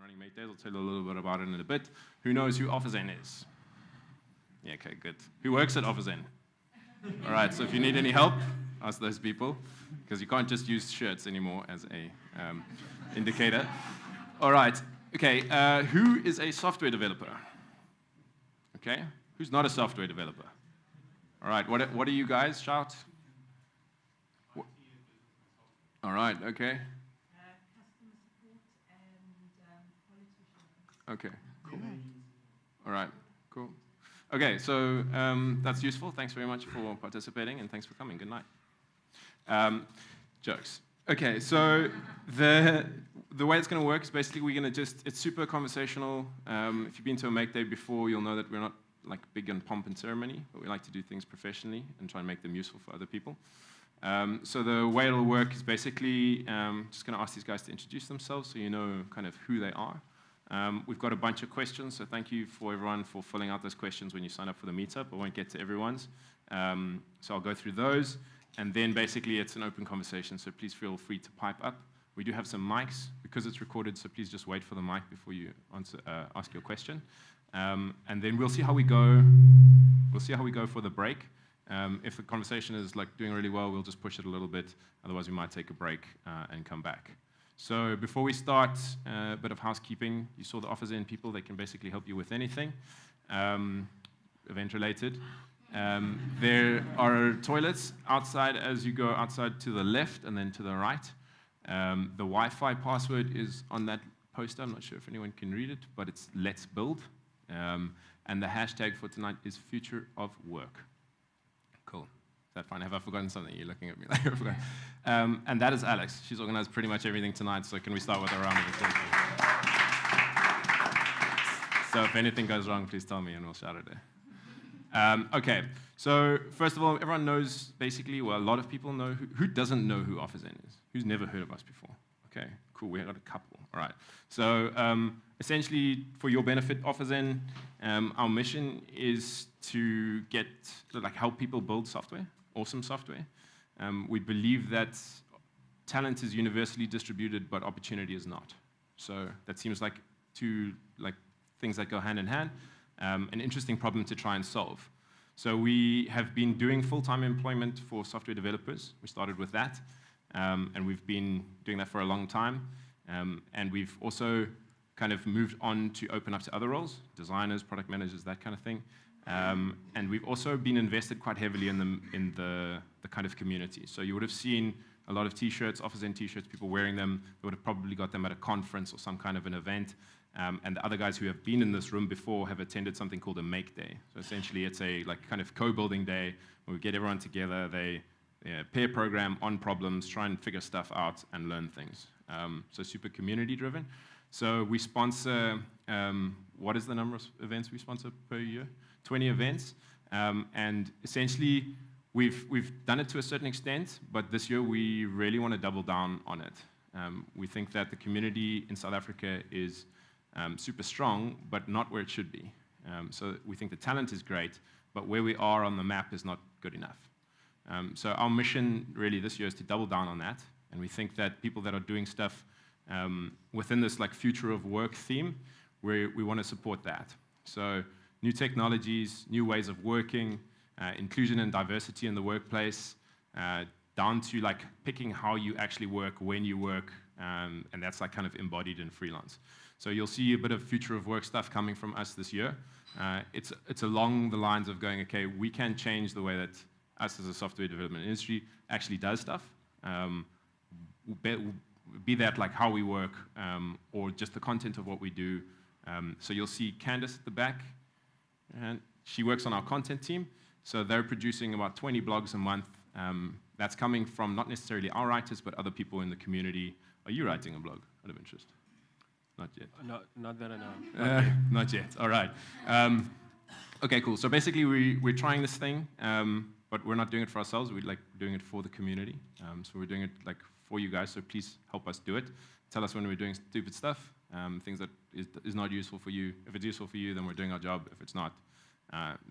running Mate Days. I'll tell you a little bit about it in a bit. Who knows who OfferZen is? Yeah, okay, good. Who works at OfferZen? All right, so if you need any help, ask those people, because you can't just use shirts anymore as a indicator. All right, okay, who is a software developer? Okay, who's not a software developer? All right, what do you guys shout? All right, okay. Customer support and politicians. Okay, cool. All right, cool. Okay, so that's useful. Thanks very much for participating, and thanks for coming. Good night. Jokes. Okay, so the way it's going to work is basically we're going to it's super conversational. If you've been to a Make Day before, you'll know that we're not like big on pomp and ceremony, but we like to do things professionally and try and make them useful for other people. So the way it'll work is basically just going to ask these guys to introduce themselves so you know kind of who they are. We've got a bunch of questions, so thank you for everyone for filling out those questions when you sign up for the meetup. I won't get to everyone's, so I'll go through those, and then basically it's an open conversation, so please feel free to pipe up. We do have some mics because it's recorded, so please just wait for the mic before you ask your question. And then we'll see how we go. We'll see how we go for the break. If the conversation is like doing really well, we'll just push it a little bit. Otherwise, we might take a break and come back. So before we start, a bit of housekeeping. You saw the OfferZen people. They can basically help you with anything event-related. There are toilets outside as you go outside to the left and then to the right. The Wi-Fi password is on that poster. I'm not sure if anyone can read it, but it's Let's Build. And the hashtag for tonight is Future of Work. Cool. Is that fine? Have I forgotten something? You're looking at me like I forgot. And that is Alex. She's organized pretty much everything tonight, so can we start with a round of applause? So if anything goes wrong, please tell me and we'll shout it there. Okay, so first of all, everyone knows basically, well, a lot of people know. Who doesn't know who OfferZen is? Who's never heard of us before? Okay, cool, we got a couple. All right, so essentially, for your benefit, OfferZen, our mission is to help people build software, awesome software. We believe that talent is universally distributed, but opportunity is not. So that seems like two things that go hand in hand. An interesting problem to try and solve. So we have been doing full-time employment for software developers. We started with that, and we've been doing that for a long time. And we've also kind of moved on to open up to other roles, designers, product managers, that kind of thing. And we've also been invested quite heavily in the kind of community. So you would have seen a lot of T-shirts, OfferZen T-shirts, people wearing them. They would have probably got them at a conference or some kind of an event. And the other guys who have been in this room before have attended something called a Make Day. So essentially, it's a kind of co-building day where we get everyone together. They pair program on problems, try and figure stuff out, and learn things. So super community-driven. So we sponsor, what is the number of events we sponsor per year? 20 events. And essentially, we've done it to a certain extent, but this year we really want to double down on it. We think that the community in South Africa is super strong, but not where it should be. So we think the talent is great, but where we are on the map is not good enough. So our mission really this year is to double down on that, and we think that people that are doing stuff within this future of work theme, we want to support that. So new technologies, new ways of working, inclusion and diversity in the workplace, down to picking how you actually work, when you work, and that's kind of embodied in freelance. So you'll see a bit of future of work stuff coming from us this year. It's along the lines of going, okay, we can change the way that us as a software development industry actually does stuff. Be that how we work or just the content of what we do. So you'll see Candace at the back, and she works on our content team. So they're producing about 20 blogs a month. That's coming from not necessarily our writers, but other people in the community. Are you writing a blog out of interest? Not yet. Not that I know. Not yet. All right. Okay, cool. So basically, we're trying this thing, but we're not doing it for ourselves. We're doing it for the community. So we're doing it for you guys. So please help us do it. Tell us when we're doing stupid stuff, things that is not useful for you. If it's useful for you, then we're doing our job. If it's not,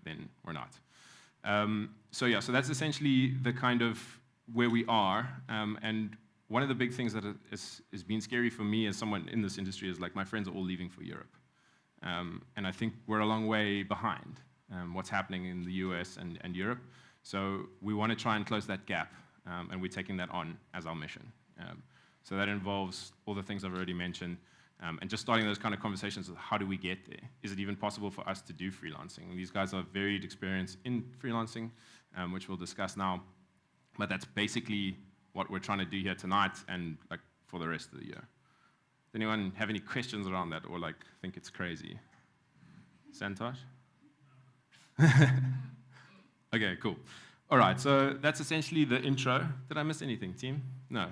then we're not. So that's essentially the kind of where we are. And one of the big things that has been scary for me as someone in this industry is like my friends are all leaving for Europe. And I think we're a long way behind what's happening in the US and Europe. So we want to try and close that gap, and we're taking that on as our mission. So that involves all the things I've already mentioned, and just starting those kind of conversations of how do we get there? Is it even possible for us to do freelancing? And these guys have varied experience in freelancing, which we'll discuss now. But that's basically what we're trying to do here tonight and like for the rest of the year. Does anyone have any questions around that or like think it's crazy? Santosh? Okay, cool. All right, so that's essentially the intro. Did I miss anything, team? No?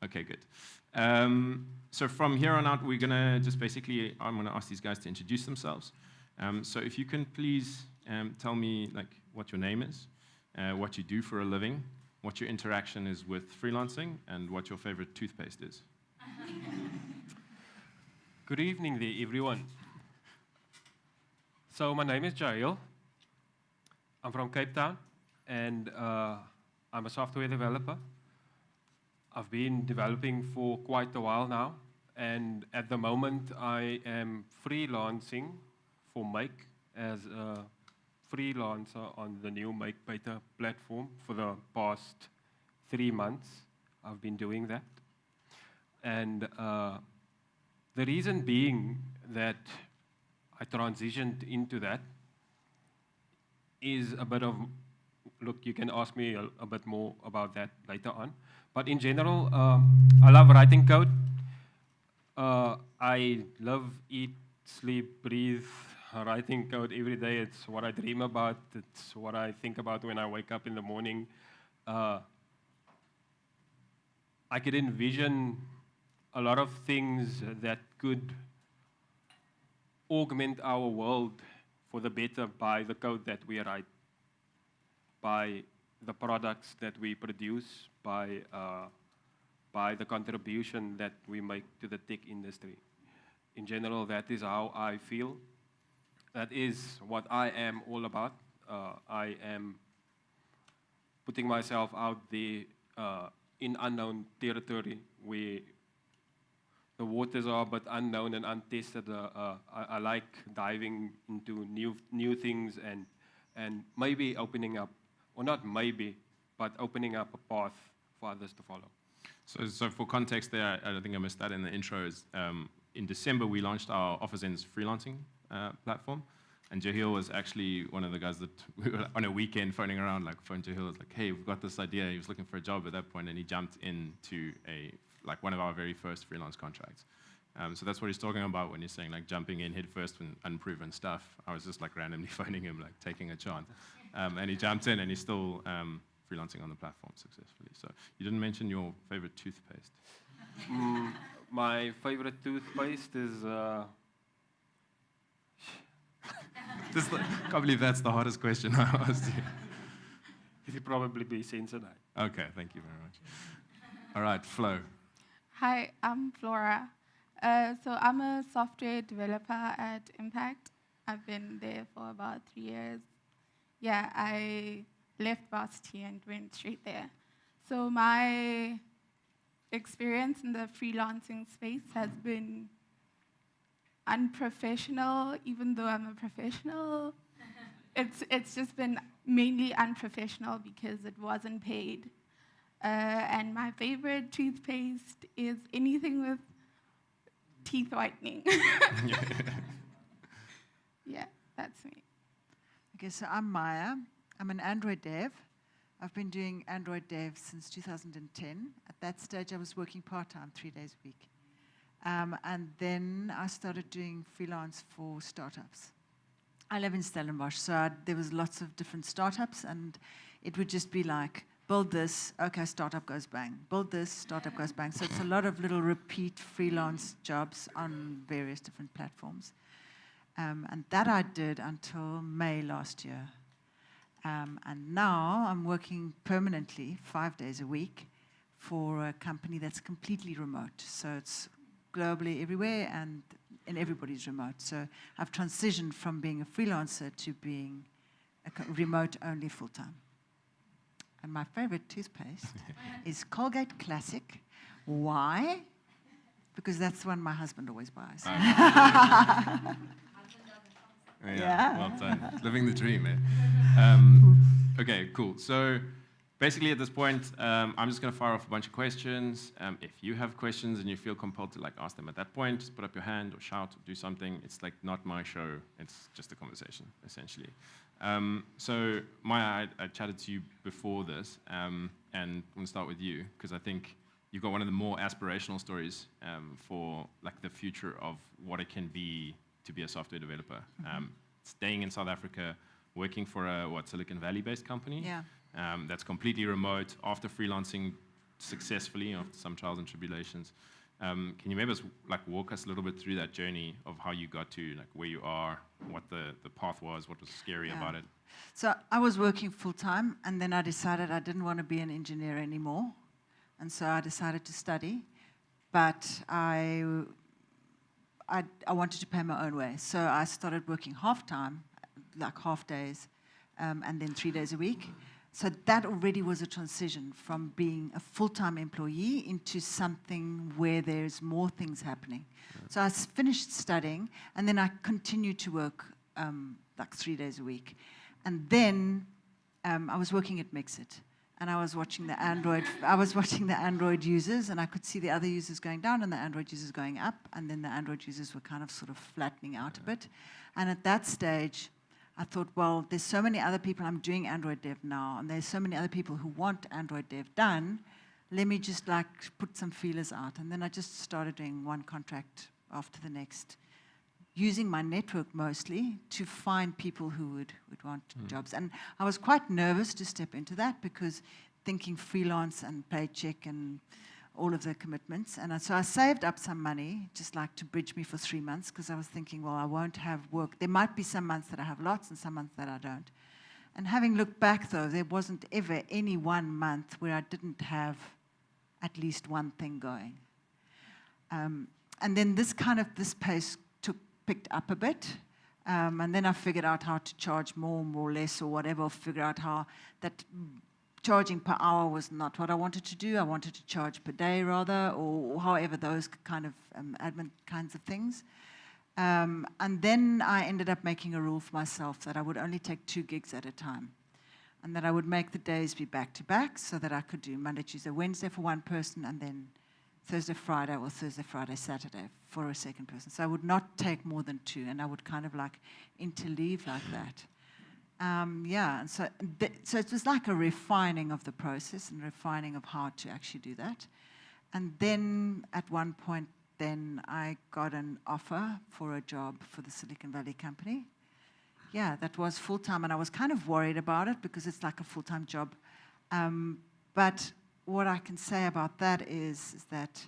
Okay, good. So from here on out, we're gonna just basically, I'm gonna ask these guys to introduce themselves. So if you can please tell me like what your name is, what you do for a living, what your interaction is with freelancing, and what your favorite toothpaste is. Good evening there, everyone. So my name is Jael. I'm from Cape Town, and I'm a software developer. I've been developing for quite a while now, and at the moment I am freelancing for Make as a freelancer on the new Make Beta platform for the past 3 months. I've been doing that. And the reason being that I transitioned into that is a bit of, look, you can ask me a bit more about that later on. But in general, I love writing code. I love, eat, sleep, breathe, writing code every day. It's what I dream about. It's what I think about when I wake up in the morning. I could envision a lot of things that could augment our world for the better by the code that we write, by the products that we produce, by the contribution that we make to the tech industry. In general, that is how I feel. That is what I am all about. I am putting myself out there in unknown territory where the waters are but unknown and untested. I like diving into new things and maybe opening up, or not maybe, but opening up a path for others to follow. So for context there, I don't think I missed that in the intro, is in December we launched our OfferZen's freelancing platform, and Jahil was actually one of the guys that we were on a weekend phoning around, like phoned Jahil, was like, hey, we've got this idea. He was looking for a job at that point, and he jumped into one of our very first freelance contracts. So that's what he's talking about when he's saying like jumping in head first with unproven stuff. I was just like randomly phoning him, like taking a chance. And he jumped in and he's still freelancing on the platform successfully. So you didn't mention your favorite toothpaste. My favorite toothpaste is... Can't believe that's the hardest question I asked you. It'd probably be Sensodyne. Okay, thank you very much. All right, Flo. Hi, I'm Flora. So I'm a software developer at Impact. I've been there for about 3 years. Yeah, I left varsity and went straight there. So my experience in the freelancing space has been unprofessional, even though I'm a professional. It's just been mainly unprofessional because it wasn't paid. And my favorite toothpaste is anything with teeth whitening. Yeah, that's me. Okay, so I'm Maia. I'm an Android dev. I've been doing Android dev since 2010. At that stage, I was working part-time, 3 days a week. And then I started doing freelance for startups. I live in Stellenbosch, so there was lots of different startups, and it would just be like, build this, okay, startup goes bang. Build this, startup goes bang. So it's a lot of little repeat freelance jobs on various different platforms. And that I did until May last year. And now I'm working permanently, 5 days a week, for a company that's completely remote. So it's globally everywhere, and everybody's remote. So I've transitioned from being a freelancer to being a remote-only full-time. And my favorite toothpaste is Colgate Classic. Why? Because that's the one my husband always buys. Yeah. Well done. Living the dream, eh? Okay, cool. So basically at this point, I'm just going to fire off a bunch of questions. If you have questions and you feel compelled to ask them at that point, just put up your hand or shout or do something. It's not my show. It's just a conversation, essentially. So Maya, I chatted to you before this, and I'm going to start with you because I think you've got one of the more aspirational stories for the future of what it can be to be a software developer. Staying in South Africa, working for a Silicon Valley-based company. Yeah. That's completely remote after freelancing successfully after some trials and tribulations. Can you maybe walk us a little bit through that journey of how you got to where you are, what the path was, what was scary about it? So I was working full-time, and then I decided I didn't want to be an engineer anymore. And so I decided to study, but I wanted to pay my own way. So I started working half-time, half days, and then 3 days a week. So that already was a transition from being a full-time employee into something where there's more things happening. So I finished studying, and then I continued to work 3 days a week. And then I was working at Mixit, and I was watching the Android users, and I could see the other users going down and the Android users going up, and then the Android users were kind of sort of flattening out a bit. And at that stage, I thought, well, there's so many other people. I'm doing Android dev now, and there's so many other people who want Android dev done. Let me just put some feelers out. And then I just started doing one contract after the next, using my network mostly to find people who would want jobs. And I was quite nervous to step into that because thinking freelance and paycheck and all of the commitments. And so I saved up some money, just to bridge me for 3 months, because I was thinking, well, I won't have work. There might be some months that I have lots and some months that I don't. And having looked back, though, there wasn't ever any 1 month where I didn't have at least one thing going. And then this pace picked up a bit. And then I figured out how to charge more or less or whatever, or figure out how that charging per hour was not what I wanted to do. I wanted to charge per day rather, or however, those kind of admin kinds of things. And then I ended up making a rule for myself that I would only take 2 gigs at a time, and that I would make the days be back-to-back so that I could do Monday, Tuesday, Wednesday for one person, and then Thursday, Friday, or Thursday, Friday, Saturday for a second person. So I would not take more than 2, and I would kind of interleave like that. And so it was like a refining of the process and refining of how to actually do that. And then at one point, then I got an offer for a job for the Silicon Valley company. Yeah, that was full-time, and I was kind of worried about it because it's like a full-time job. But what I can say about that is that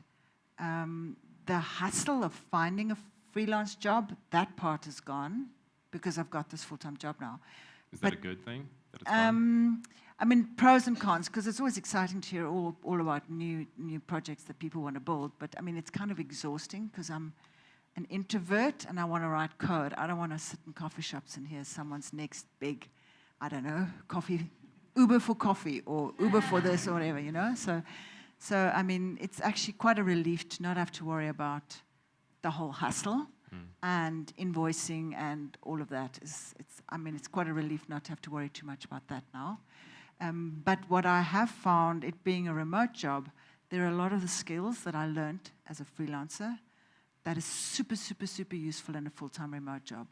the hustle of finding a freelance job, that part is gone because I've got this full-time job now. Is that a good thing? That it's gone? I mean, pros and cons, because it's always exciting to hear all about new projects that people want to build. But I mean, it's kind of exhausting because I'm an introvert and I want to write code. I don't want to sit in coffee shops and hear someone's next big, I don't know, Uber for coffee or Uber for this or whatever, So I mean, it's actually quite a relief to not have to worry about the whole hustle. And invoicing and all of that it's quite a relief not to have to worry too much about that now. But what I have found, it being a remote job, there are a lot of the skills that I learned as a freelancer that is super, super, super useful in a full-time remote job.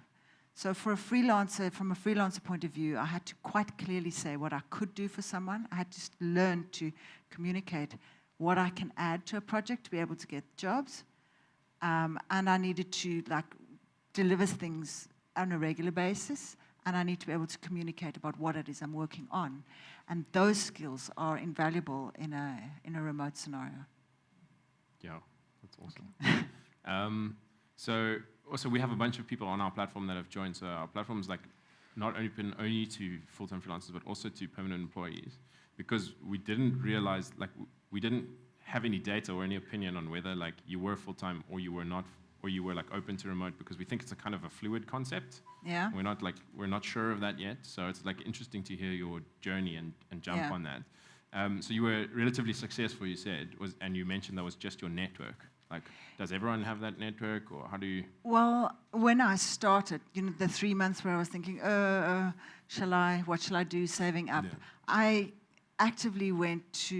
So from a freelancer point of view, I had to quite clearly say what I could do for someone. I had to learn to communicate what I can add to a project to be able to get jobs. And I needed to deliver things on a regular basis, and I need to be able to communicate about what it is I'm working on. And those skills are invaluable in a remote scenario. Yeah, that's awesome. So also we have a bunch of people on our platform that have joined. So our platform is not open only to full-time freelancers, but also to permanent employees, because we didn't realize we didn't have any data or any opinion on whether you were full-time or you were not, or you were like open to remote, because we think it's a kind of a fluid concept. Yeah. We're not sure of that yet. So it's like interesting to hear your journey and jump Yeah. on that. So you were relatively successful, you said, and you mentioned that was just your network. Like, does everyone have that network, or how do you? Well, when I started, the 3 months where I was thinking, what shall I do, saving up, Yeah. I actively went to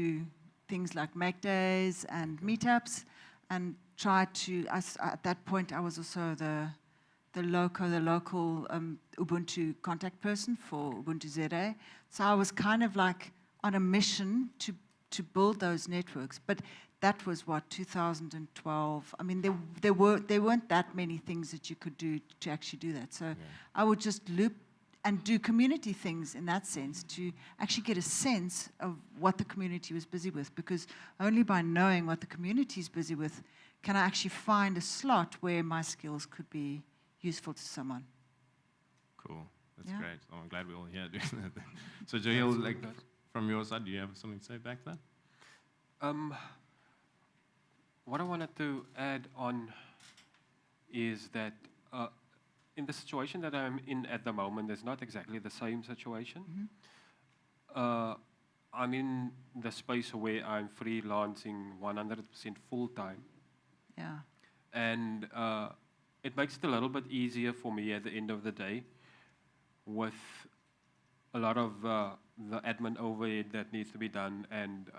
things like Make Days and meetups, and tried to. At that point, I was also the local Ubuntu contact person for Ubuntu ZA. So I was kind of like on a mission to build those networks. But that was 2012. I mean, there weren't that many things that you could do to actually do that. So I would just loop and do community things in that sense to actually get a sense of what the community was busy with, because only by knowing what the community is busy with can I actually find a slot where my skills could be useful to someone. Cool. That's Yeah. great. Oh, I'm glad we're all here doing that. So, Joel, like, from your side, do you have something to say back to that? What I wanted to add on is that in the situation that I'm in at the moment, it's not exactly the same situation. I'm in the space where I'm freelancing 100% full-time. Yeah. And it makes it a little bit easier for me at the end of the day with a lot of the admin overhead that needs to be done. And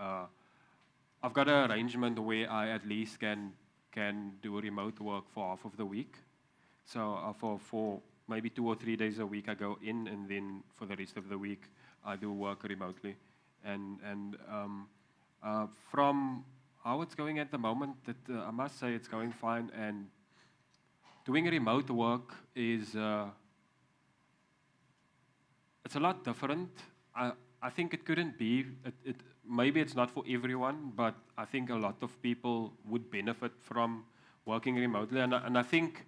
I've got an arrangement where I at least can do remote work for half of the week. So for maybe 2 or 3 days a week, I go in, and then for the rest of the week, I do work remotely. And from how it's going at the moment, that I must say it's going fine. And doing remote work is it's a lot different. I think it couldn't be. Maybe it's not for everyone, but I think a lot of people would benefit from working remotely. And I think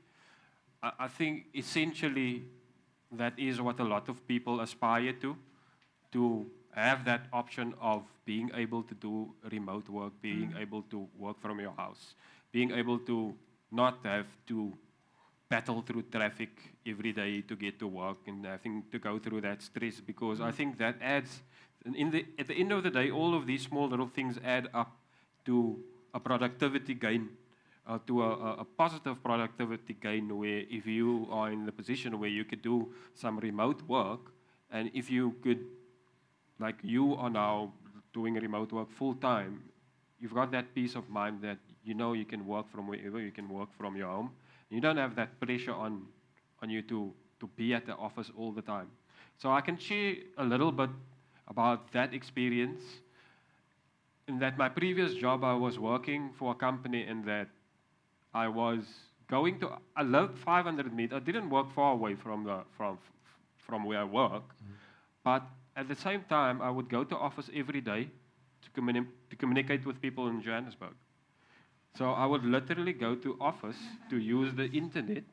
essentially that is what a lot of people aspire to have that option of being able to do remote work, being able to work from your house, being able to not have to battle through traffic every day to get to work and having to go through that stress, because I think that adds, at the end of the day, all of these small little things add up to a productivity gain, to a positive productivity gain, where if you are in the position where you could do some remote work, and if you could, like you are now doing remote work full time, you've got that peace of mind that you know you can work from wherever, you can work from your home. You don't have that pressure on you to be at the office all the time. So I can share a little bit about that experience. In that my previous job, I was working for a company, and that I was going to, I lived 500 meters. I didn't work far away from where I work, but at the same time, I would go to office every day to communicate with people in Johannesburg. So I would literally go to office to use the internet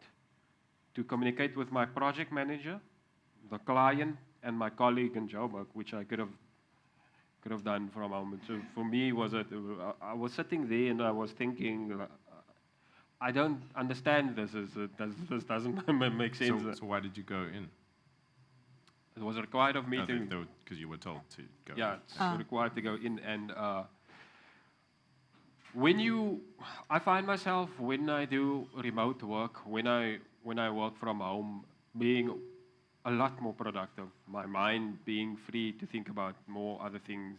to communicate with my project manager, the client, and my colleague in Joburg, which I could have done from home. So for me, I was sitting there and I was thinking, I don't understand this. This doesn't make sense. So why did you go in? It was required of me to. Because you were told to go. Yeah, in. it's required to go in. And I find myself when I do remote work, when I work from home, being a lot more productive. My mind being free to think about more other things,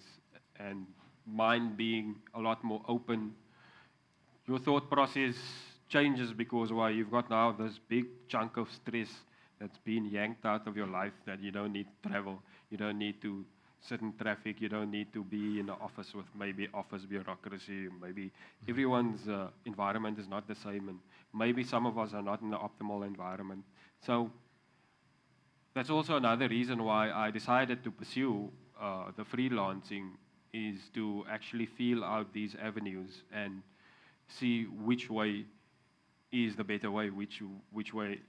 and mind being a lot more open. Your thought process changes because you've got now this big chunk of stress that's been yanked out of your life, that you don't need to travel, you don't need to sit in traffic, you don't need to be in the office with maybe office bureaucracy, maybe everyone's environment is not the same, and maybe some of us are not in the optimal environment. So that's also another reason why I decided to pursue the freelancing, is to actually feel out these avenues and see which way is the better way, which way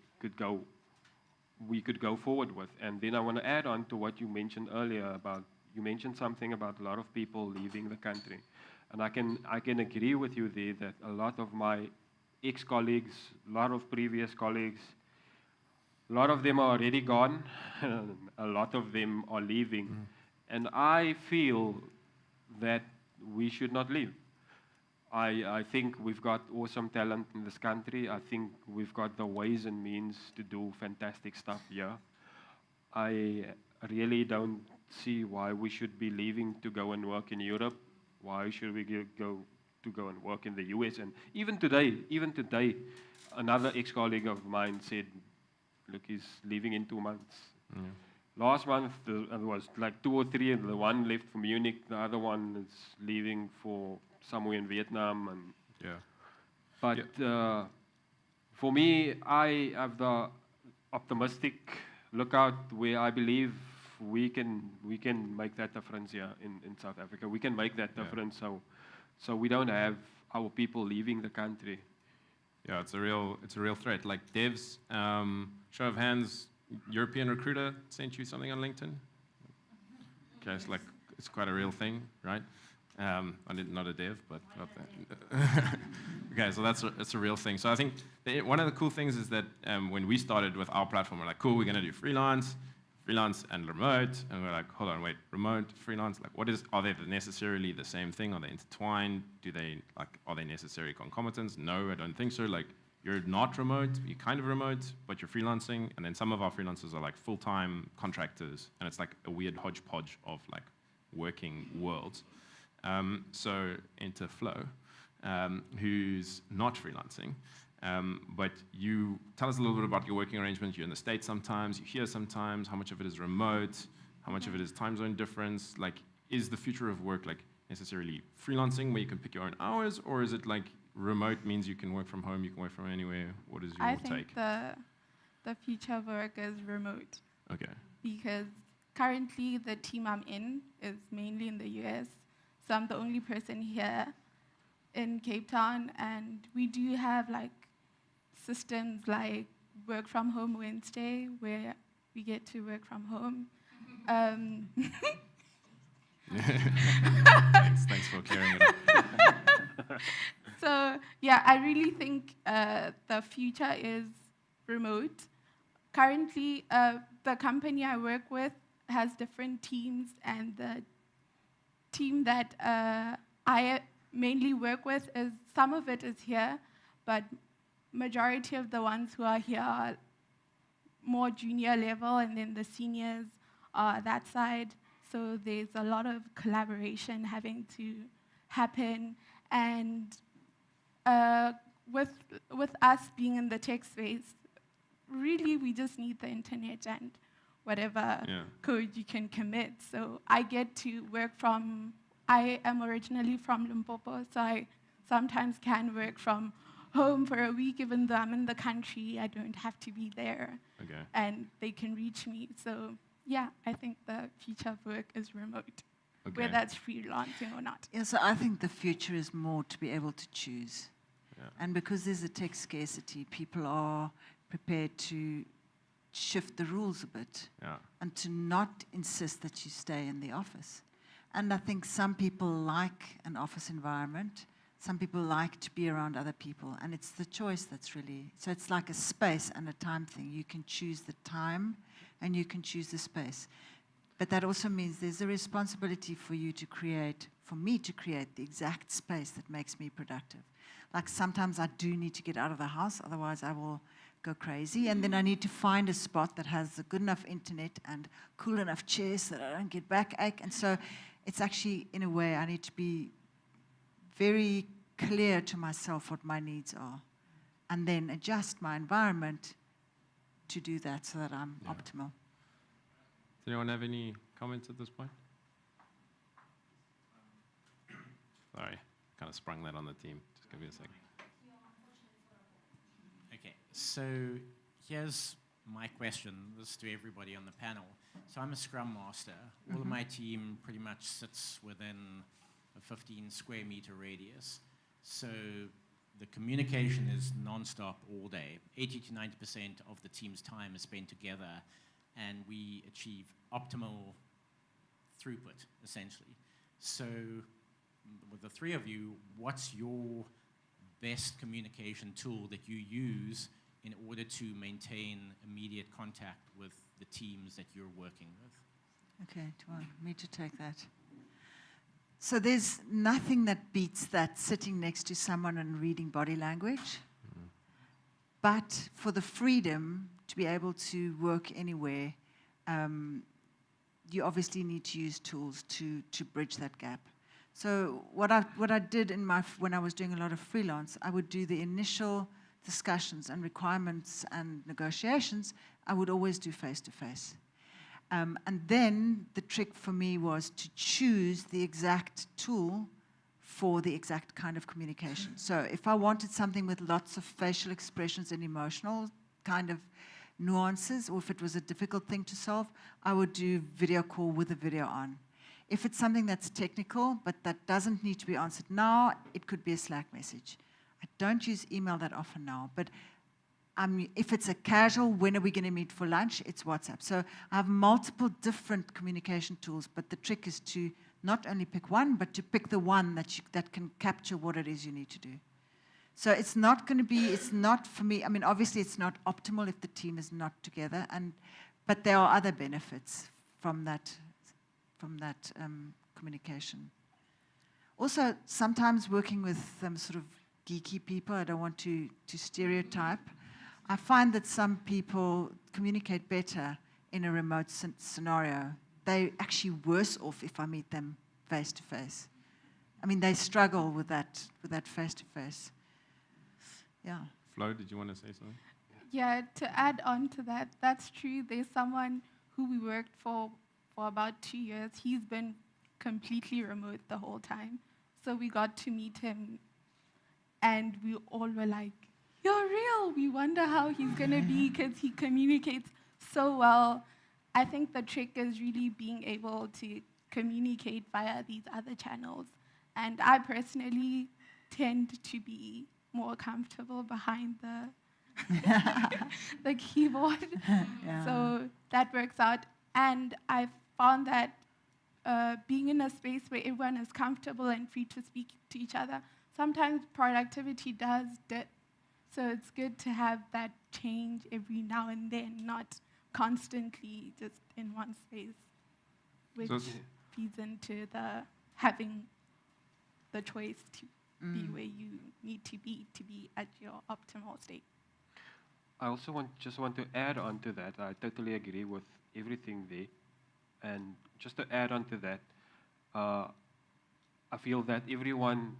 we could go forward with. And then I want to add on to what you mentioned earlier you mentioned something about a lot of people leaving the country. And I can agree with you there that a lot of my ex-colleagues, a lot of previous colleagues. A lot of them are already gone. A lot of them are leaving. And I feel that we should not leave. I think we've got awesome talent in this country. I think we've got the ways and means to do fantastic stuff here. I really don't see why we should be leaving to go and work in Europe. Why should we go and work in the US? And even today, another ex-colleague of mine said, look, he's leaving in 2 months. Last month, there was like 2 or 3, and the one left for Munich, the other one is leaving for somewhere in Vietnam. And But for me, I have the optimistic lookout where I believe we can make that difference here in South Africa. We can make that difference so we don't have our people leaving the country. Yeah, it's a real threat. Like devs, show of hands, European recruiter sent you something on LinkedIn? Okay, it's quite a real thing, right? Not a dev, but up there. Okay, so that's a real thing. So I think one of the cool things is that when we started with our platform, we're like, cool, we're going to do freelance and remote, and we're like, hold on, wait, remote, freelance, like are they necessarily the same thing? Are they intertwined? Are they necessary concomitants? No, I don't think so. Like, you're not remote, you're kind of remote, but you're freelancing, and then some of our freelancers are like full-time contractors, and it's like a weird hodgepodge of like working worlds. So enter Flo, who's not freelancing. But you tell us a little bit about your working arrangement. You're in the States sometimes, you're here sometimes. How much of it is remote? How much of it is time zone difference? Like, is the future of work like necessarily freelancing where you can pick your own hours, or is it like remote means you can work from home, you can work from anywhere? What is your take? I think the future of work is remote. Okay. Because currently the team I'm in is mainly in the US, so I'm the only person here in Cape Town, and we do have like systems like work from home Wednesday, where we get to work from home. Thanks for clearing it up. So yeah, I really think the future is remote. Currently, the company I work with has different teams, and the team that I mainly work with some of it is here, but majority of the ones who are here are more junior level, and then the seniors are that side. So there's a lot of collaboration having to happen, and with us being in the tech space, really we just need the internet and whatever code you can commit. So I get to work I am originally from Limpopo, so I sometimes can work from home for a week, even though I'm in the country. I don't have to be there, and they can reach me. So yeah, I think the future of work is remote, whether that's freelancing or not. Yeah, so I think the future is more to be able to choose. Yeah. And because there's a tech scarcity, people are prepared to shift the rules a bit and to not insist that you stay in the office. And I think some people like an office environment. Some people like to be around other people. And it's the choice that's really, so it's like a space and a time thing. You can choose the time and you can choose the space. But that also means there's a responsibility for me to create the exact space that makes me productive. Like sometimes I do need to get out of the house, otherwise I will go crazy. And then I need to find a spot that has a good enough internet and cool enough chairs so that I don't get backache. And so it's actually, in a way, I need to be very clear to myself what my needs are, and then adjust my environment to do that so that I'm optimal. Does anyone have any comments at this point? Sorry, kind of sprung that on the team. Just give me a second. Okay, so here's my question. This is to everybody on the panel. So I'm a Scrum Master. All of my team pretty much sits within a 15 square meter radius. So the communication is non-stop all day. 80 to 90% of the team's time is spent together, and we achieve optimal throughput, essentially. So with the three of you, what's your best communication tool that you use in order to maintain immediate contact with the teams that you're working with? Okay, do you want me to take that? So there's nothing that beats that sitting next to someone and reading body language. But for the freedom to be able to work anywhere, you obviously need to use tools to bridge that gap. So what I did when I was doing a lot of freelance, I would do the initial discussions and requirements and negotiations. I would always do face-to-face. And then the trick for me was to choose the exact tool for the exact kind of communication. So if I wanted something with lots of facial expressions and emotional kind of nuances, or if it was a difficult thing to solve, I would do video call with the video on. If it's something that's technical, but that doesn't need to be answered now, it could be a Slack message. I don't use email that often now, but if it's a casual, when are we going to meet for lunch, it's WhatsApp. So I have multiple different communication tools, but the trick is to not only pick one, but to pick the one that can capture what it is you need to do. So it's not going to be, it's not for me, I mean, obviously it's not optimal if the team is not together, but there are other benefits from that communication. Also, sometimes working with sort of geeky people, I don't want to stereotype, I find that some people communicate better in a remote scenario. They're actually worse off if I meet them face to face. I mean, they struggle with that face to face. Yeah. Flo, did you want to say something? Yeah, to add on to that, that's true. There's someone who we worked for about 2 years. He's been completely remote the whole time. So we got to meet him, and we all were like, "You're real." We wonder how he's going to be because he communicates so well. I think the trick is really being able to communicate via these other channels. And I personally tend to be more comfortable behind the keyboard. Yeah. So that works out. And I've found that being in a space where everyone is comfortable and free to speak to each other, sometimes productivity does dip. So it's good to have that change every now and then, not constantly just in one space, which feeds into the having the choice to be where you need to be at your optimal state. I also just want to add on to that. I totally agree with everything there. And just to add on to that, I feel that everyone,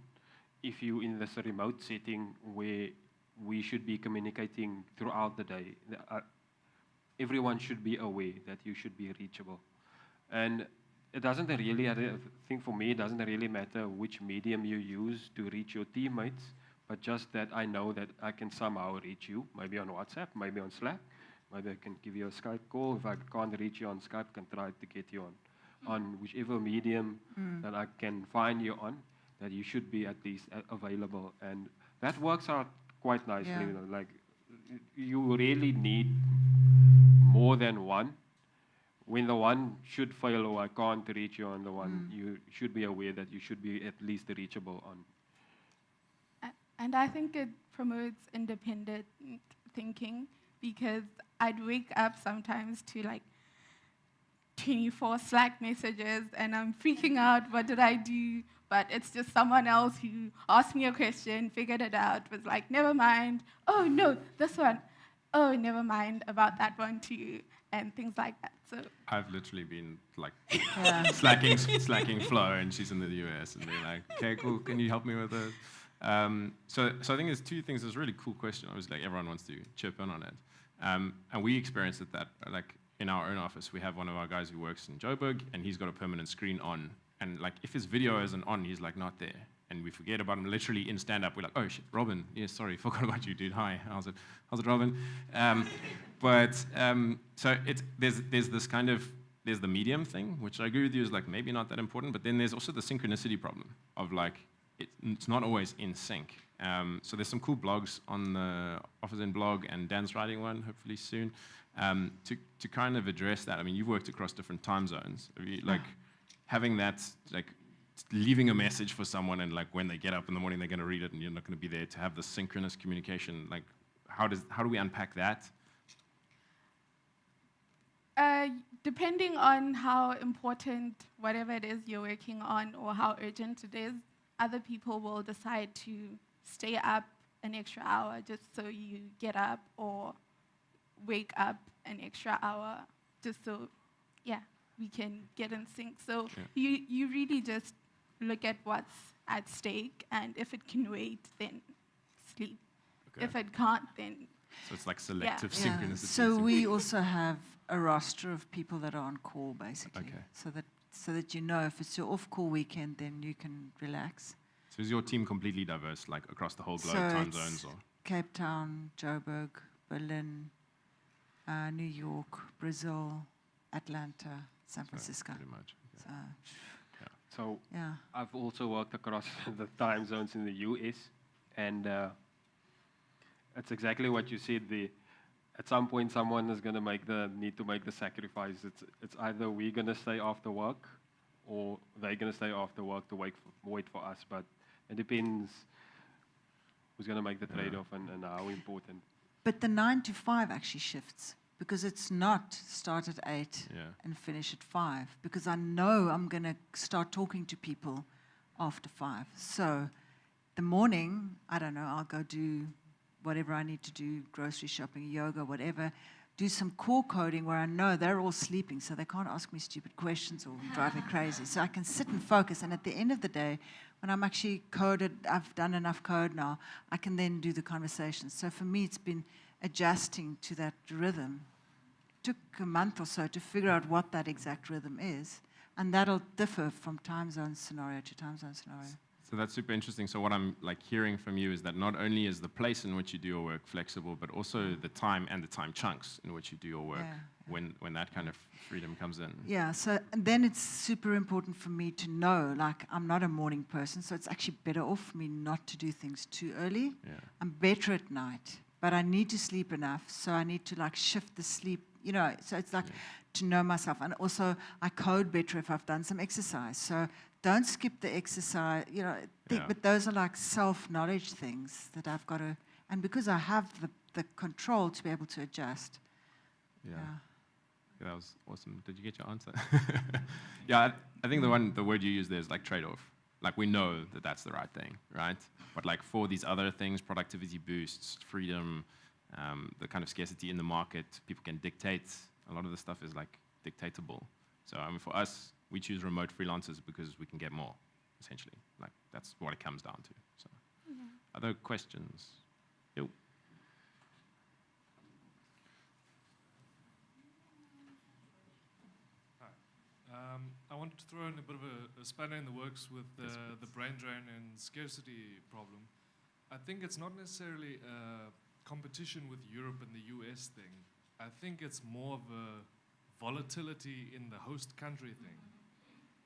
if you in this remote setting where we should be communicating throughout the day, everyone should be aware that you should be reachable. And it doesn't really, I think for me, it doesn't really matter which medium you use to reach your teammates, but just that I know that I can somehow reach you, maybe on WhatsApp, maybe on Slack, maybe I can give you a Skype call. If I can't reach you on Skype, I can try to get you on whichever medium that I can find you on, that you should be at least available. And that works out quite nicely. Yeah. You know, like you really need more than one. When the one should fail or I can't reach you on the one, you should be aware that you should be at least reachable on. And I think it promotes independent thinking, because I'd wake up sometimes to like 24 Slack messages and I'm freaking out, what did I do? But it's just someone else who asked me a question, figured it out, was like, never mind. Oh, no, this one. Oh, never mind about that one too, and things like that. So I've literally been like slacking Flo, and she's in the US, and they're like, "Okay, cool. Can you help me with it?" So I think there's two things. There's a really cool question. Obviously, like everyone wants to chip in on it, and we experienced it that like in our own office, we have one of our guys who works in Joburg, and he's got a permanent screen on, and like if his video isn't on, he's like not there. And we forget about him. Literally in stand-up, we're like, "Oh shit, Robin. Yeah, sorry, forgot about you, dude. Hi, how's it, Robin?" So there's this kind of there's the medium thing, which I agree with you is like maybe not that important. But then there's also the synchronicity problem of like it's not always in sync. So there's some cool blogs on the OfferZen blog, and Dan's writing one hopefully soon to kind of address that. I mean, you've worked across different time zones. Have you, like having that like leaving a message for someone, and like when they get up in the morning, they're going to read it, and you're not going to be there to have the synchronous communication. Like, how do we unpack that? Depending on how important whatever it is you're working on or how urgent it is, other people will decide to stay up an extra hour just so you get up, or wake up an extra hour just so, yeah, we can get in sync. So you really just look at what's at stake, and if it can wait, then sleep. Okay. If it can't, then... So it's like selective Yeah. synchronicity. So we also have a roster of people that are on call, basically. Okay. So that you know if it's your off-call weekend, then you can relax. So is your team completely diverse, like across the whole globe, So time it's zones? Or? Cape Town, Joburg, Berlin, New York, Brazil, Atlanta, San Francisco. Pretty much. Okay. So Yeah. I've also worked across the time zones in the US, and it's exactly what you said. At some point, someone is going to need to make the sacrifice. It's either we're going to stay after work, or they're going to stay after work to wait for us. But it depends who's going to make the trade-off and how important. But the 9 to 5 actually shifts, because it's not start at 8 and finish at 5, because I know I'm going to start talking to people after 5. So the morning, I don't know, I'll go do whatever I need to do, grocery shopping, yoga, whatever, do some core coding where I know they're all sleeping, so they can't ask me stupid questions or drive me crazy. So I can sit and focus, and at the end of the day, when I'm actually coded, I've done enough code now, I can then do the conversations. So for me, it's been adjusting to that rhythm. It took a month or so to figure out what that exact rhythm is, and that'll differ from time zone scenario to time zone scenario. So that's super interesting. So what I'm like hearing from you is that not only is the place in which you do your work flexible, but also the time and the time chunks in which you do your work when that kind of freedom comes in. Yeah, so and then it's super important for me to know, like, I'm not a morning person, so it's actually better off for me not to do things too early. Yeah. I'm better at night, but I need to sleep enough, so I need to like shift the sleep, you know, so it's like to know myself. And also I code better if I've done some exercise. So don't skip the exercise, you know, but those are like self-knowledge things that I've got to, and because I have the control to be able to adjust. Yeah, that was awesome. Did you get your answer? Yeah, I think the word you used there is like trade-off. Like we know that that's the right thing, right? But like for these other things, productivity boosts, freedom, the kind of scarcity in the market, people can dictate. A lot of the stuff is like dictatable. So I mean, for us, we choose remote freelancers because we can get more, essentially. Like that's what it comes down to. So, other questions? Yo. I wanted to throw in a bit of a spanner in the works with the brain drain and scarcity problem. I think it's not necessarily a competition with Europe and the US thing. I think it's more of a volatility in the host country thing.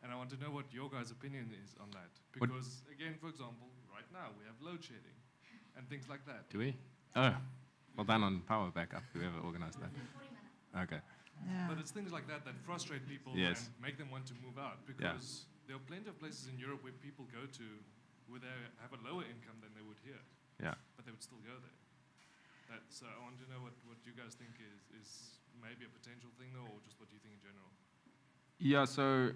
And I want to know what your guys' opinion is on that. Because, again, for example, right now we have load shedding and things like that. Do we? Oh, well done on power backup, whoever organized that. Okay. Yeah. But it's things like that that frustrate people Yes. and make them want to move out, because there are plenty of places in Europe where people go to where they have a lower income than they would here, but they would still go there. So I want to know what you guys think is maybe a potential thing, though, or just what you think in general. Yeah, so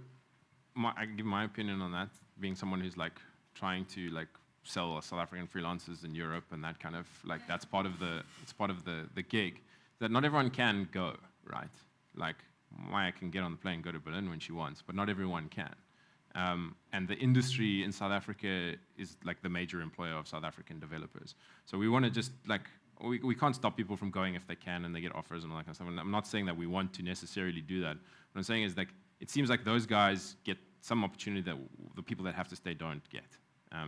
I can give my opinion on that, being someone who's like trying to like sell South African freelancers in Europe, and that kind of like that's part of the gig, that not everyone can go, right? Like Maia can get on the plane and go to Berlin when she wants, but not everyone can. And the industry in South Africa is like the major employer of South African developers. So we want to just like, we can't stop people from going if they can and they get offers and all that kind of stuff. And I'm not saying that we want to necessarily do that. What I'm saying is like, it seems like those guys get some opportunity that the people that have to stay don't get.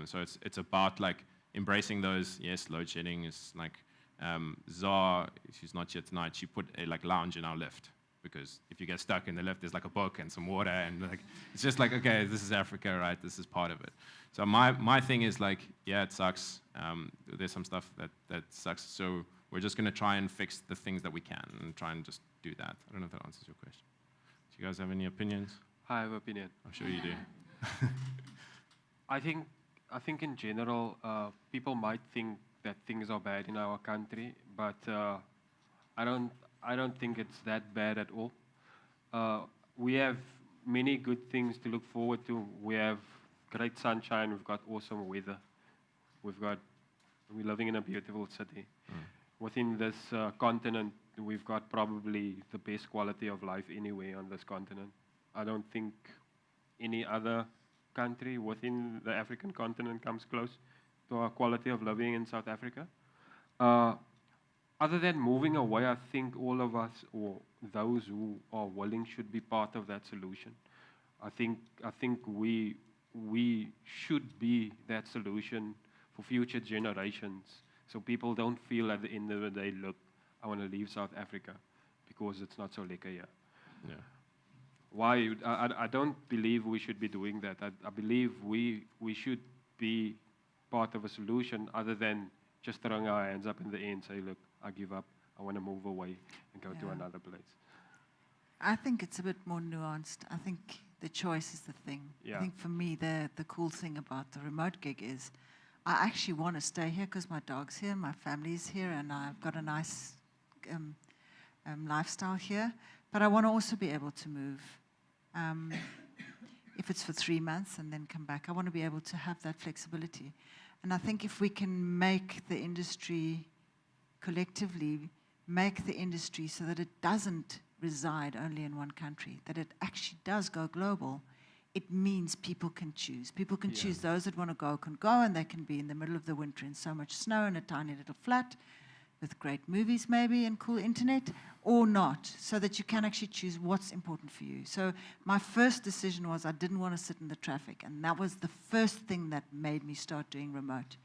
So it's about like embracing those. Yes, load shedding is like, Zar, she's not here tonight, she put a like lounge in our lift, because if you get stuck in the lift, there's like a book and some water, and like it's just like, okay, this is Africa, right? This is part of it. So my thing is like, yeah, it sucks. There's some stuff that sucks. So we're just gonna try and fix the things that we can and try and just do that. I don't know if that answers your question. Do you guys have any opinions? I have opinion. I'm sure you do. I think in general, people might think that things are bad in our country, but I don't think it's that bad at all. We have many good things to look forward to. We have great sunshine. We've got awesome weather. We're living in a beautiful city. Within this continent, we've got probably the best quality of life anywhere on this continent. I don't think any other country within the African continent comes close to our quality of living in South Africa. Other than moving away, I think all of us, or those who are willing, should be part of that solution. I think we should be that solution for future generations, so people don't feel at the end of the day, look, I want to leave South Africa because it's not so lekker here. Yeah. Why? I don't believe we should be doing that. I believe we should be part of a solution other than just throwing our hands up in the air and say, look, I give up, I want to move away and go to another place. I think it's a bit more nuanced. I think the choice is the thing. Yeah. I think for me, the cool thing about the remote gig is I actually want to stay here because my dog's here, my family's here, and I've got a nice lifestyle here. But I want to also be able to move. If it's for 3 months and then come back, I want to be able to have that flexibility. And I think if we can make the industry collectively, make the industry so that it doesn't reside only in one country, that it actually does go global, it means people can choose. People can choose. Those that want to go can go, and they can be in the middle of the winter in so much snow in a tiny little flat with great movies maybe and cool internet, or not, so that you can actually choose what's important for you. So my first decision was I didn't want to sit in the traffic, and that was the first thing that made me start doing remote,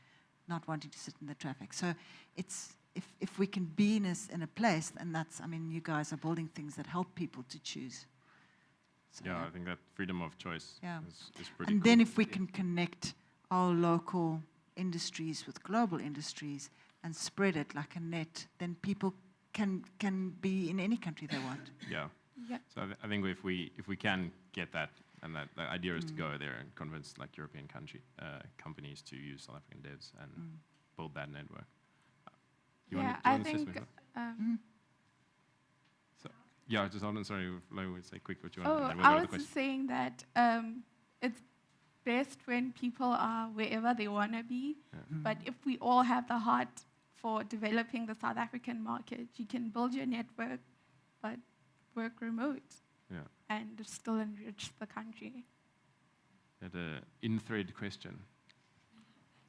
not wanting to sit in the traffic. So it's if we can be in a place, and that's, I mean, you guys are building things that help people to choose. So Yeah, I think that freedom of choice is pretty and cool. then if we can connect our local industries with global industries and spread it like a net, then people can be in any country they want. Yeah. Yeah. So I think if we can get that, and that the idea is to go there and convince like European companies to use South African devs and build that network. You Yeah, wanna I say think. something? Yeah, just hold on. Sorry, Flo would say quick what you want. Oh, and then we'll I go to was the just question. saying that it's best when people are wherever they want to be. But if we all have the heart for developing the South African market, you can build your network, but work remote and still enrich the country. Had an in-thread question.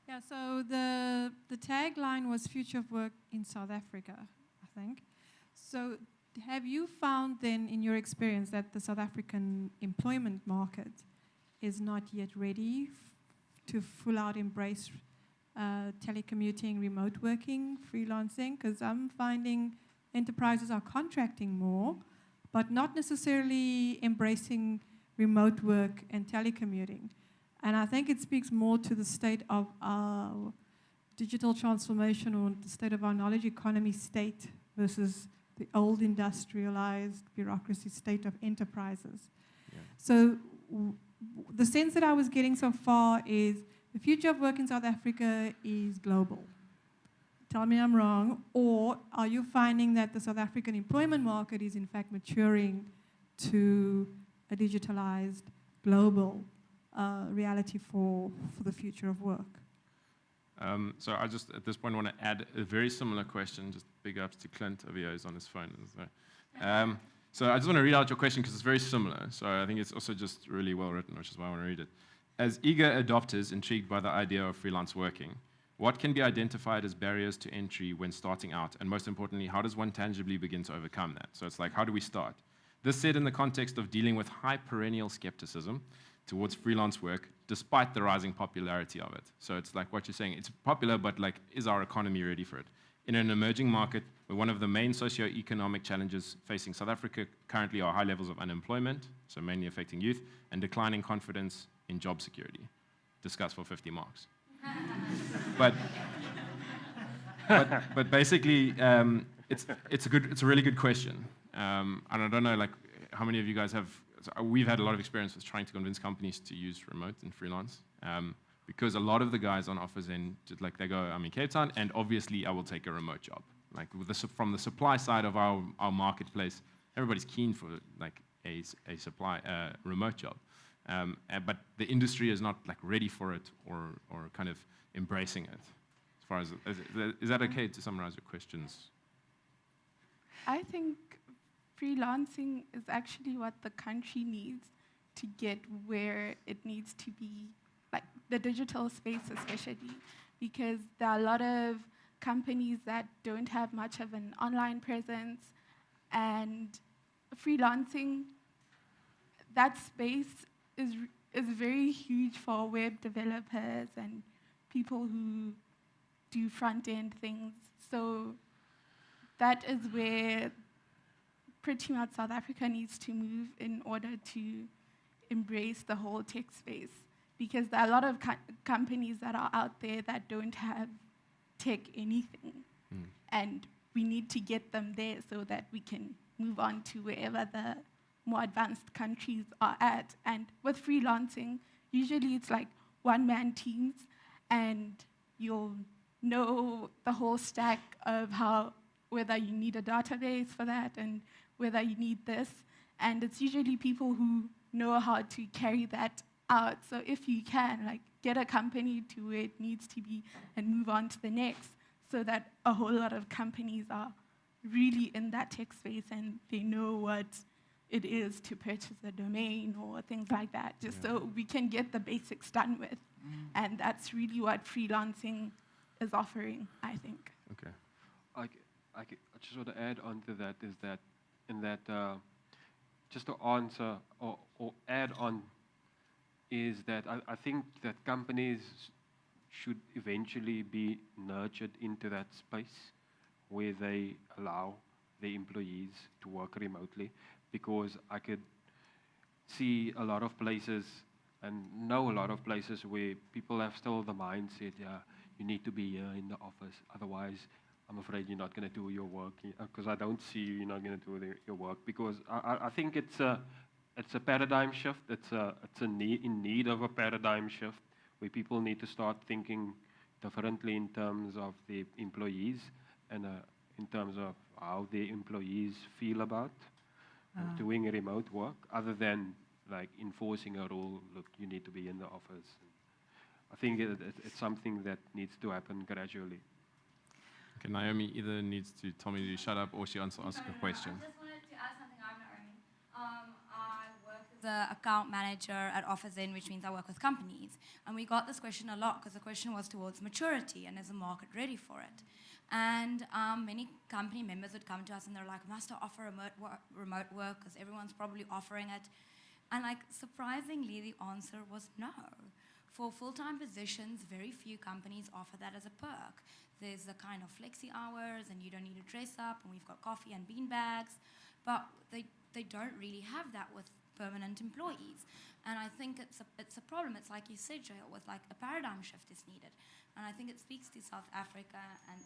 Yeah, so the tagline was Future of Work in South Africa, I think. So have you found then in your experience that the South African employment market is not yet ready to full out embrace telecommuting, remote working, freelancing? Because I'm finding enterprises are contracting more, but not necessarily embracing remote work and telecommuting. And I think it speaks more to the state of our digital transformation or the state of our knowledge economy state versus the old industrialized bureaucracy state of enterprises. Yeah. So the sense that I was getting so far is the future of work in South Africa is global. Tell me I'm wrong. Or are you finding that the South African employment market is in fact maturing to a digitalized global reality for the future of work? So I just, at this point, want to add a very similar question. Just big ups to Clint over here, who's on his phone. So I just want to read out your question because it's very similar. So I think it's also just really well written, which is why I want to read it. As eager adopters intrigued by the idea of freelance working, what can be identified as barriers to entry when starting out? And most importantly, how does one tangibly begin to overcome that? So it's like, how do we start? This said in the context of dealing with high perennial skepticism towards freelance work, despite the rising popularity of it. So it's like what you're saying, it's popular, but like, is our economy ready for it? In an emerging market, where one of the main socio-economic challenges facing South Africa currently are high levels of unemployment, so mainly affecting youth, and declining confidence in job security. Discuss for 50 marks. but basically, it's a really good question. And I don't know, like, how many of you guys have we've had a lot of experience with trying to convince companies to use remote and freelance. Because a lot of the guys on OfferZen, like they go, I'm in Cape Town, and obviously I will take a remote job. Like from the supply side of our marketplace, everybody's keen for like a remote job. But the industry is not like ready for it or kind of embracing it. As far as is that okay to summarize your questions? I think freelancing is actually what the country needs to get where it needs to be, like the digital space especially, because there are a lot of companies that don't have much of an online presence, and freelancing, that space is very huge for web developers and people who do front-end things. So that is where pretty much South Africa needs to move in order to embrace the whole tech space. Because there are a lot of companies that are out there that don't have tech anything. And we need to get them there so that we can move on to wherever the more advanced countries are at. And with freelancing, usually it's like one-man teams, and you'll know the whole stack of whether you need a database for that and whether you need this. And it's usually people who know how to carry that out. So if you can, like, get a company to where it needs to be and move on to the next, so that a whole lot of companies are really in that tech space and they know what it is to purchase a domain or things like that, just so we can get the basics done with. And that's really what freelancing is offering, I think. Okay. I just want to add on to that is that, just to answer or add on, is that I think that companies should eventually be nurtured into that space where they allow their employees to work remotely, because I could see a lot of places and know a lot of places where people have still the mindset, you need to be here in the office, otherwise I'm afraid you're not going to do your work, because I don't see you're not going to do your work, because I think it's a paradigm shift. It's in need of a paradigm shift where people need to start thinking differently in terms of the employees and in terms of how the employees feel about doing remote work, other than like enforcing a rule, look, you need to be in the office. I think it's something that needs to happen gradually. Okay, Naomi either needs to tell me to shut up or she wants to ask a question. I just wanted to add something. I'm Naomi. I work as an account manager at OfferZen, which means I work with companies. And we got this question a lot because the question was towards maturity and is the market ready for it? And many company members would come to us and they're like, must I offer remote work because everyone's probably offering it? And like, surprisingly, the answer was no. For full-time positions, very few companies offer that as a perk. There's the kind of flexi hours, and you don't need to dress up, and we've got coffee and bean bags, but they don't really have that with permanent employees. And I think it's a problem. It's like you said, Jael, with like a paradigm shift is needed. And I think it speaks to South Africa, and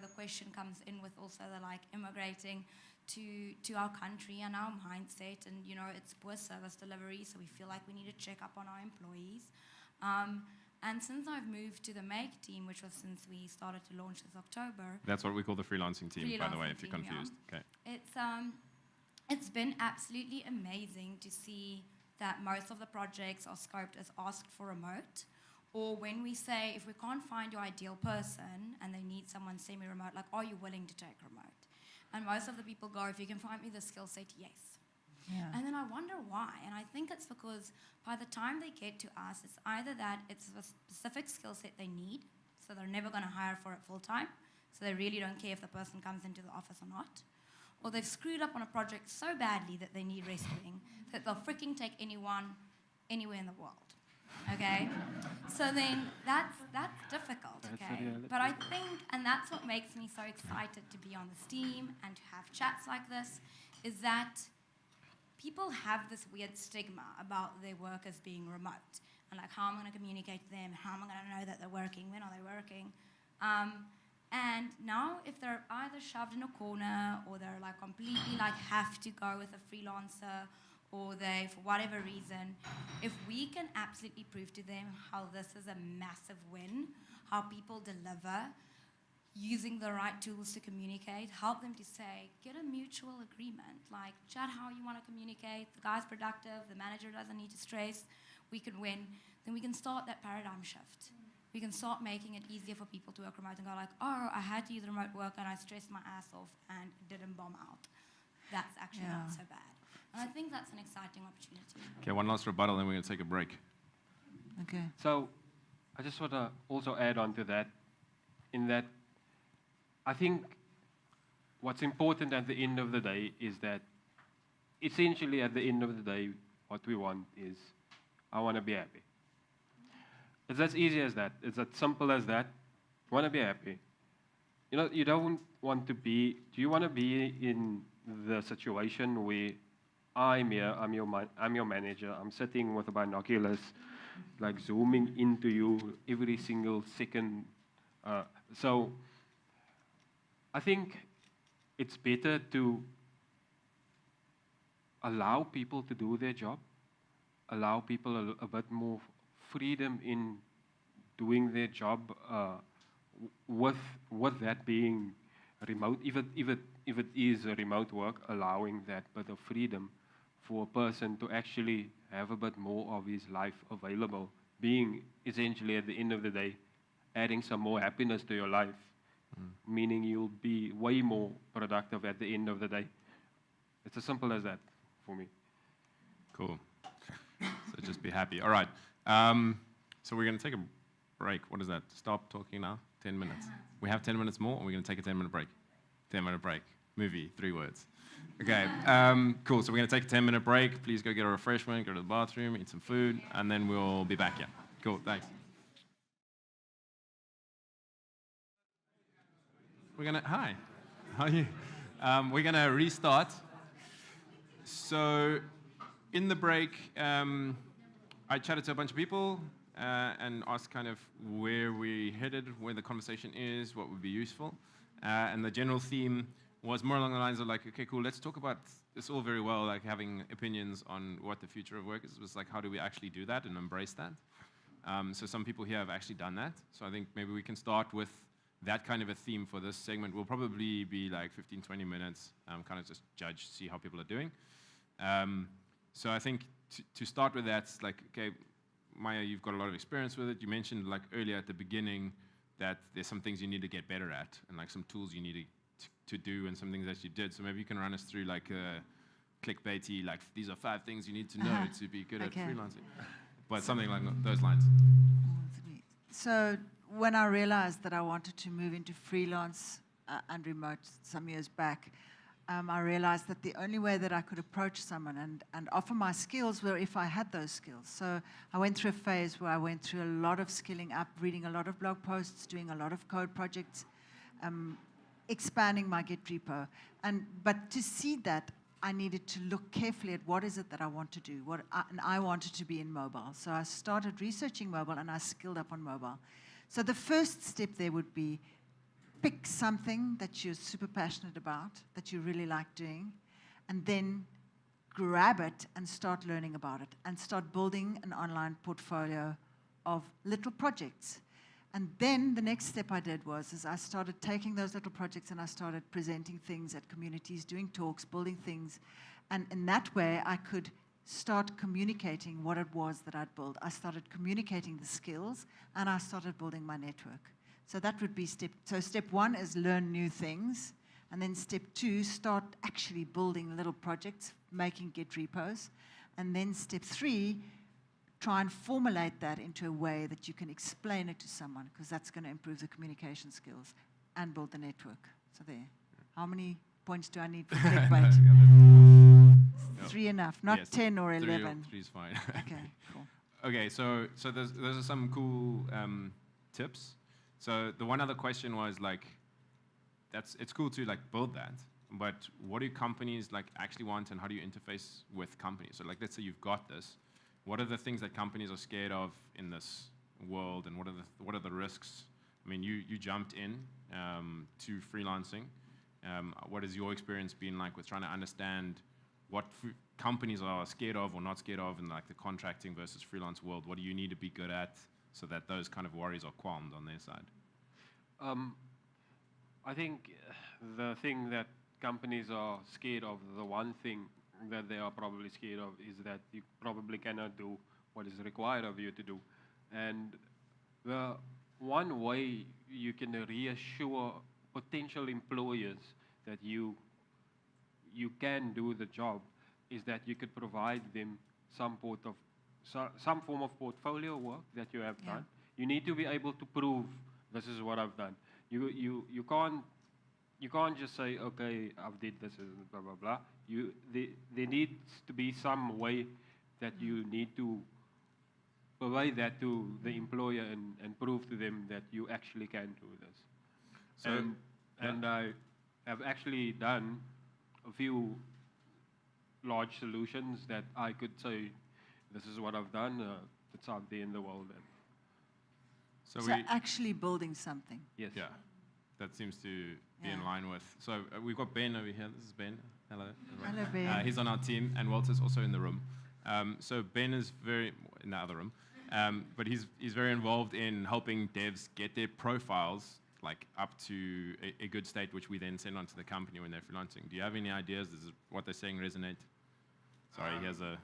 the question comes in with also the like immigrating to our country and our mindset, and it's poor service delivery, so we feel like we need to check up on our employees. And since I've moved to the Make team, which was since we started to launch this October. That's what we call the freelancing team, by the way, if you're confused. Yeah. Okay. It's been absolutely amazing to see that most of the projects are scoped as asked for remote, or when we say if we can't find your ideal person and they need someone semi-remote, like, are you willing to take remote? And most of the people go, if you can find me the skill set, yes. Yeah. And then I wonder why. And I think it's because by the time they get to us, it's either that it's a specific skill set they need, so they're never going to hire for it full time, so they really don't care if the person comes into the office or not, or they've screwed up on a project so badly that they need rescuing that they'll freaking take anyone anywhere in the world. Okay? So then that's difficult, okay? But I think, and that's what makes me so excited to be on this team and to have chats like this, is that people have this weird stigma about their workers being remote, and like, how am I going to communicate to them? How am I going to know that they're working? When are they working? And now, if they're either shoved in a corner, or they're like completely like have to go with a freelancer, or they, for whatever reason, if we can absolutely prove to them how this is a massive win, how people deliver, using the right tools to communicate, help them to say, get a mutual agreement, like chat how you want to communicate, the guy's productive, the manager doesn't need to stress, we can win, then we can start that paradigm shift. We can start making it easier for people to work remote and go like, oh, I had to use remote work and I stressed my ass off and it didn't bomb out. That's actually not so bad. And I think that's an exciting opportunity. Okay, one last rebuttal, then we're going to take a break. Okay. So I just want to also add on to that, in that I think what's important at the end of the day is that essentially at the end of the day, what we want is, I want to be happy. It's as easy as that. It's as simple as that. Want to be happy. You know, you don't want to be, do you want to be in the situation where I'm here, I'm your manager, I'm sitting with binoculars, like zooming into you every single second. So I think it's better to allow people to do their job, allow people a bit more freedom in doing their job, with that being remote, if it is a remote work, allowing that bit of freedom for a person to actually have a bit more of his life available, being essentially at the end of the day, adding some more happiness to your life, meaning you'll be way more productive at the end of the day. It's as simple as that for me. Cool. So just be happy. All right. So we're going to take a break. What is that? Stop talking now. 10 minutes. We have 10 minutes more, and we're going to take a 10-minute break. 10-minute break. Movie, 3 words. Okay. Cool. So we're going to take a 10-minute break. Please go get a refreshment, go to the bathroom, eat some food, and then we'll be back here. Cool. Thanks. Hi. How are you? We're going to restart. So in the break, I chatted to a bunch of people and asked kind of where we headed, where the conversation is, what would be useful. And the general theme was more along the lines of like, okay, cool, let's talk about, it's all very well like having opinions on what the future of work is. It was like, how do we actually do that and embrace that? So some people here have actually done that. So I think maybe we can start with that kind of a theme for this segment. Will probably be like 15, 20 minutes, kind of just judge, see how people are doing. So I think to start with that, it's like, okay, Maia, you've got a lot of experience with it. You mentioned like earlier at the beginning that there's some things you need to get better at and like some tools you need to do and some things that you did. So maybe you can run us through like a clickbaity, like these are 5 things you need to know to be good at freelancing. But something like those lines. So when I realized that I wanted to move into freelance and remote some years back, I realized that the only way that I could approach someone and offer my skills were if I had those skills. So I went through a phase where I went through a lot of skilling up, reading a lot of blog posts, doing a lot of code projects, expanding my Git repo. But to see that, I needed to look carefully at what is it that I want to do. And I wanted to be in mobile. So I started researching mobile and I skilled up on mobile. So the first step there would be pick something that you're super passionate about, that you really like doing, and then grab it and start learning about it and start building an online portfolio of little projects. And then the next step I did was I started taking those little projects and I started presenting things at communities, doing talks, building things. And in that way, I could start communicating what it was that I'd built. I started communicating the skills and I started building my network. So that would be step 1 is learn new things. And then step 2, start actually building little projects, making Git repos. And then step 3, try and formulate that into a way that you can explain it to someone, because that's going to improve the communication skills and build the network. So there. How many points do I need for clickbait? 3 enough, not yes, 10 or 11. 3 is fine. Okay, cool. Okay, so those are some cool tips. So the one other question was like, it's cool to like build that, but what do companies like actually want, and how do you interface with companies? So like, let's say you've got this. What are the things that companies are scared of in this world, and what are the risks? I mean, you jumped in to freelancing. What has your experience been like with trying to understand what companies are scared of or not scared of in like the contracting versus freelance world? What do you need to be good at so that those kind of worries are calmed on their side? I think the thing that companies are scared of, the one thing that they are probably scared of is that you probably cannot do what is required of you to do. And the one way you can reassure potential employers that you can do the job is that you could provide them some form of portfolio work that you have done. You need to be able to prove this is what I've done. You can't just say, okay, I've did this and blah blah blah. There needs to be some way that you need to provide that to the employer and prove to them that you actually can do this. So, and I have actually done a few large solutions that I could say, this is what I've done. It's out there in the world. And So actually building something. yes. Yeah, that seems to be in line with. So we've got Ben over here. This is Ben. Hello. Hello, Ben. He's on our team, and Walter's also in the room. So Ben is very in the other room, but he's very involved in helping devs get their profiles like up to a good state, which we then send on to the company when they're freelancing. Do you have any ideas? Does what they're saying resonate? Sorry, he has a.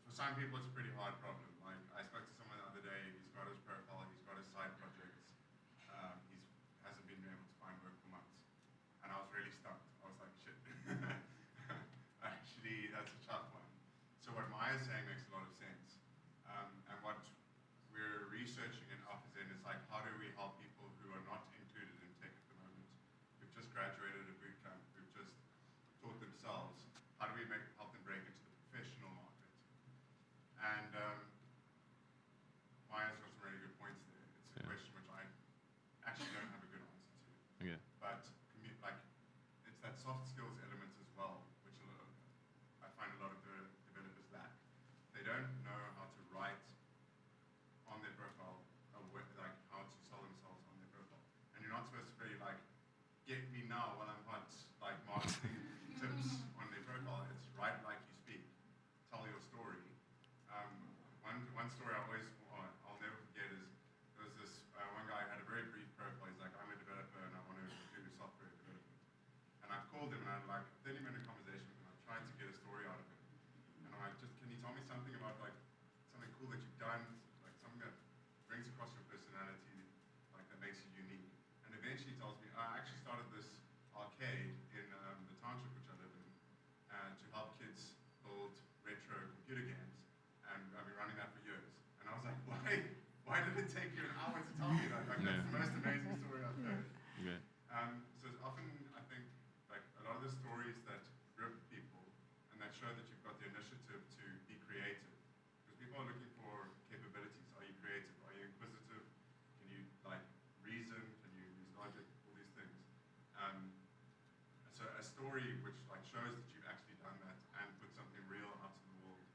For some people, it's a pretty hard problem. Like, I spoke to someone the other day, he's got his profile, he's got his side projects, he hasn't been able to find work for months. And I was really stumped. I was like, shit. Actually, that's a tough one. So what Maia's saying makes a lot of sense. And what we're researching in OfferZen is like, how do we help people who are not included in tech at the moment, who've just graduated a boot camp, who've just taught themselves, how do we help them break into the professional market? And Maia's got some really good points there. It's a question which I actually don't have a good answer to. Okay. But like, it's that soft skills element as well, which I find a lot of the developers lack. They don't know how to write on their profile, like how to sell themselves on their profile. And you're not supposed to be like, get me now while I'm hot, like marketing tips on their profile. It's write like you speak. Tell your story. One story I'll never forget is there was this one guy who had a very brief profile. He's like, I'm a developer and I want to do software development. And I called him and I had like a 30-minute conversation with him. I tried to get a story out of him. And I'm like, just can you tell me something about like something cool that you've done, like something that brings across your personality, like that makes you unique. And eventually he tells me, I actually started this arcade in the township which I live in to help kids build retro computer games. And I've been running that for years. And I was like, why did it take you an hour to tell me that? Like, that's the most amazing story I've heard. Yeah. So often, I think, like, a lot of the stories that grip people and that show that you've got the initiative to be creative. Because people are looking for capabilities. Are you creative? Are you inquisitive? Can you, like, reason? Can you use logic? All these things. So a story which, like, shows that you've actually done that and put something real out to the world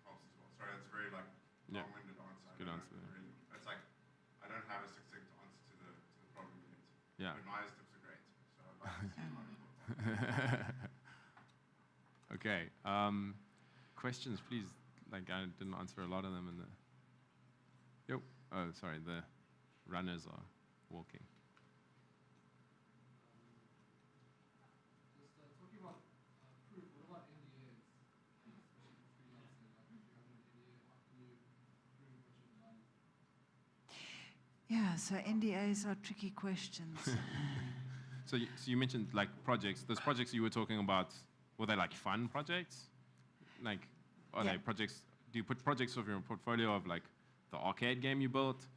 helps as well. Sorry, that's very, like, long-winded answer. Good answer. Really, it's like, I don't have a succinct answer to the problem yet. Yeah. But Maia's tips are great. So I'd like to see more. Okay. Questions, please. Like, I didn't answer a lot of them in the. Yep. Oh, sorry. The runners are walking. Just talking about proof, what about NDAs? Especially for freelancing, like if you have an NDA, how can you prove what you've done? Yeah, so NDAs are tricky questions. So you mentioned like projects. Those projects you were talking about, were they like fun projects? Like, are they projects? Do you put projects of your portfolio of like the arcade game you built,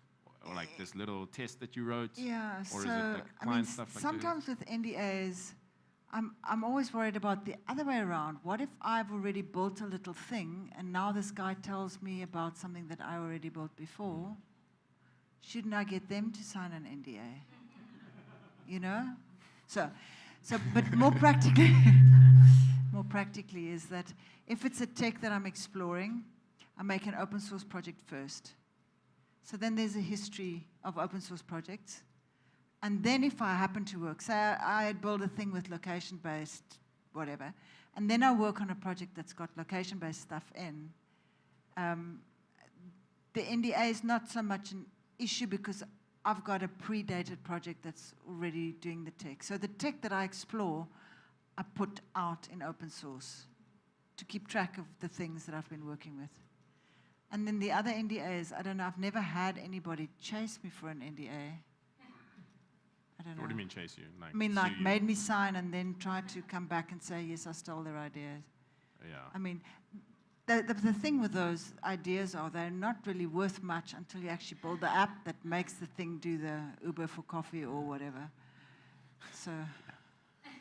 or like this little test that you wrote? Yeah, or so is it like client stuff like sometimes with NDAs, I'm always worried about the other way around. What if I've already built a little thing and now this guy tells me about something that I already built before? Shouldn't I get them to sign an NDA? You know? So, but more practically, is that if it's a tech that I'm exploring, I make an open source project first. So then there's a history of open source projects. And then if I happen to work, say I had built a thing with location-based whatever, and then I work on a project that's got location-based stuff in, the NDA is not so much an issue because I've got a predated project that's already doing the tech. So the tech that I explore, I put out in open source to keep track of the things that I've been working with. And then the other NDAs, I don't know, I've never had anybody chase me for an NDA. I don't know. What do you mean chase you? Like, I mean, sue like, you? made me sign and then try to come back and say, yes, I stole their ideas. Yeah. I mean, the thing with those ideas are they're not really worth much until you actually build the app that makes the thing do the Uber for coffee or whatever. So,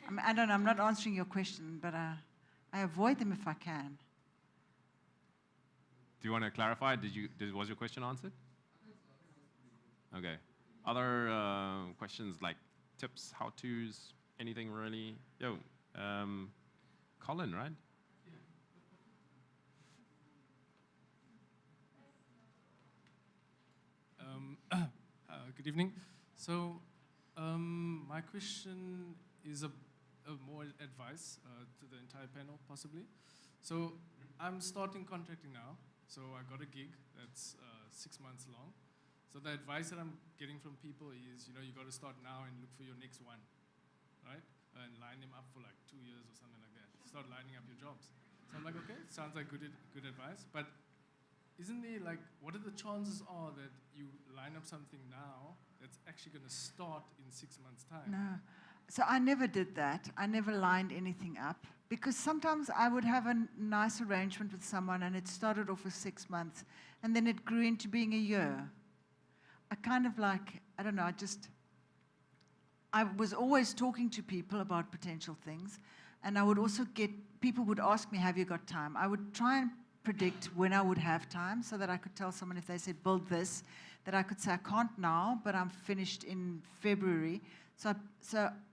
I mean, I don't know, I'm not answering your question, but I avoid them if I can. Do you want to clarify? Was your question answered? Okay. Other questions like tips, how-tos, anything really? Yo, Colin, right? Good evening. So, my question is a more advice to the entire panel, possibly. So, I'm starting contracting now. So, I got a gig that's 6 months long. So, the advice that I'm getting from people is, you got to start now and look for your next one, right? And line them up for like 2 years or something like that. Start lining up your jobs. So, I'm like, okay, sounds like good advice. But isn't there like, what are the chances are that you line up something now that's actually going to start in 6 months' time? No. So I never did that. I never lined anything up because sometimes I would have a nice arrangement with someone and it started off with 6 months and then it grew into being a year. I kind of like, I don't know, I was always talking to people about potential things and I would also people would ask me, have you got time? I would try and predict when I would have time so that I could tell someone if they said build this, that I could say I can't now, but I'm finished in February. So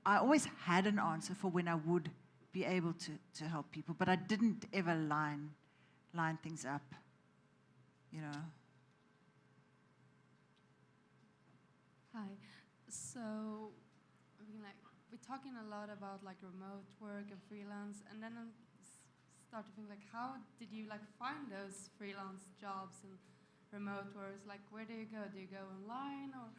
I always had an answer for when I would be able to help people, but I didn't ever line things up, Hi. So, I mean, like, we're talking a lot about like remote work and freelance, and then I'm start to think like, how did you like find those freelance jobs and remote works? Like, where do you go? Do you go online, or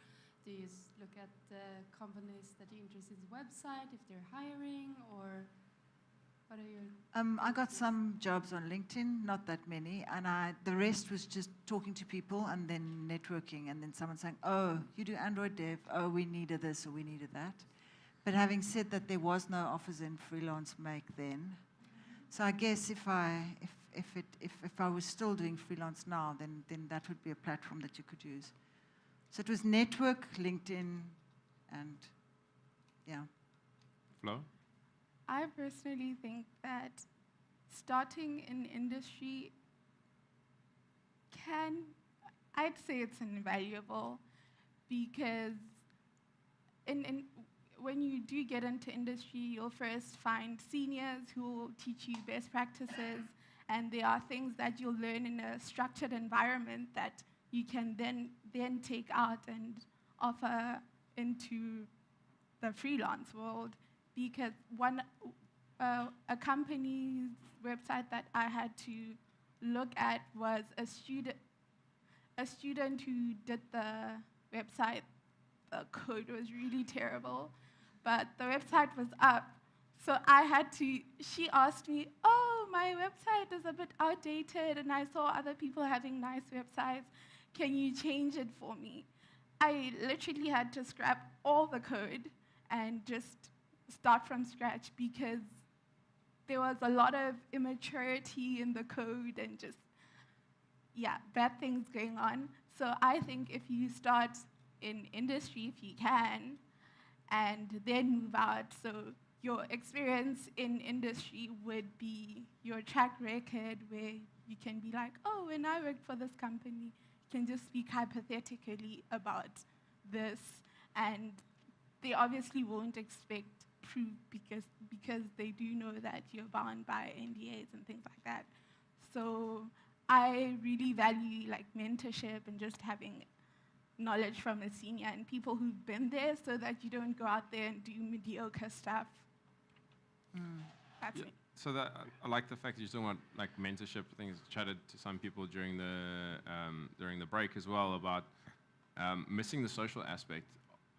do you look at the companies that you're interested in website if they're hiring, or what are your? I got some jobs on LinkedIn, not that many, and the rest was just talking to people and then networking, and then someone saying, "Oh, you do Android dev? Oh, we needed this or we needed that." But having said that, there was no OfferZen freelance make then. So I guess if I was still doing freelance now, then that would be a platform that you could use. So it was network, LinkedIn, and yeah. Flo? I personally think that starting in industry I'd say it's invaluable because when you do get into industry, you'll first find seniors who will teach you best practices, and there are things that you'll learn in a structured environment that you can then take out and offer into the freelance world. Because a company's website that I had to look at was a student who did the website. The code was really terrible, but the website was up. So she asked me, oh, my website is a bit outdated and I saw other people having nice websites. Can you change it for me? I literally had to scrap all the code and just start from scratch because there was a lot of immaturity in the code and just, bad things going on. So I think if you start in industry, if you can, and then move out, so your experience in industry would be your track record where you can be like, oh, when I worked for this company, you can just speak hypothetically about this, and they obviously won't expect proof because they do know that you're bound by NDAs and things like that. So I really value like mentorship and just having knowledge from a senior and people who've been there so that you don't go out there and do mediocre stuff. That's Yeah. me. So that I like the fact that you're talking about like mentorship. I think I chatted to some people during the break as well about missing the social aspect,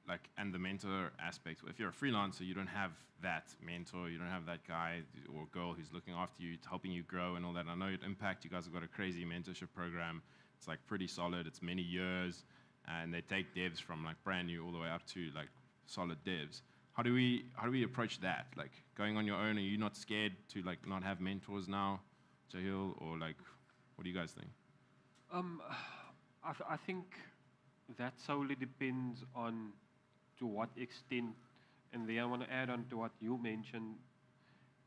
like and the mentor aspect. If you're a freelancer, you don't have that mentor, you don't have that guy or girl who's looking after you, helping you grow and all that. I know at Impact, you guys have got a crazy mentorship program. It's like pretty solid. It's many years, and they take devs from like brand new all the way up to like solid devs. How do we approach that? Like going on your own, are you not scared to like not have mentors now, Jahil, or like what do you guys think? I think that solely depends on to what extent, and then I want to add on to what you mentioned,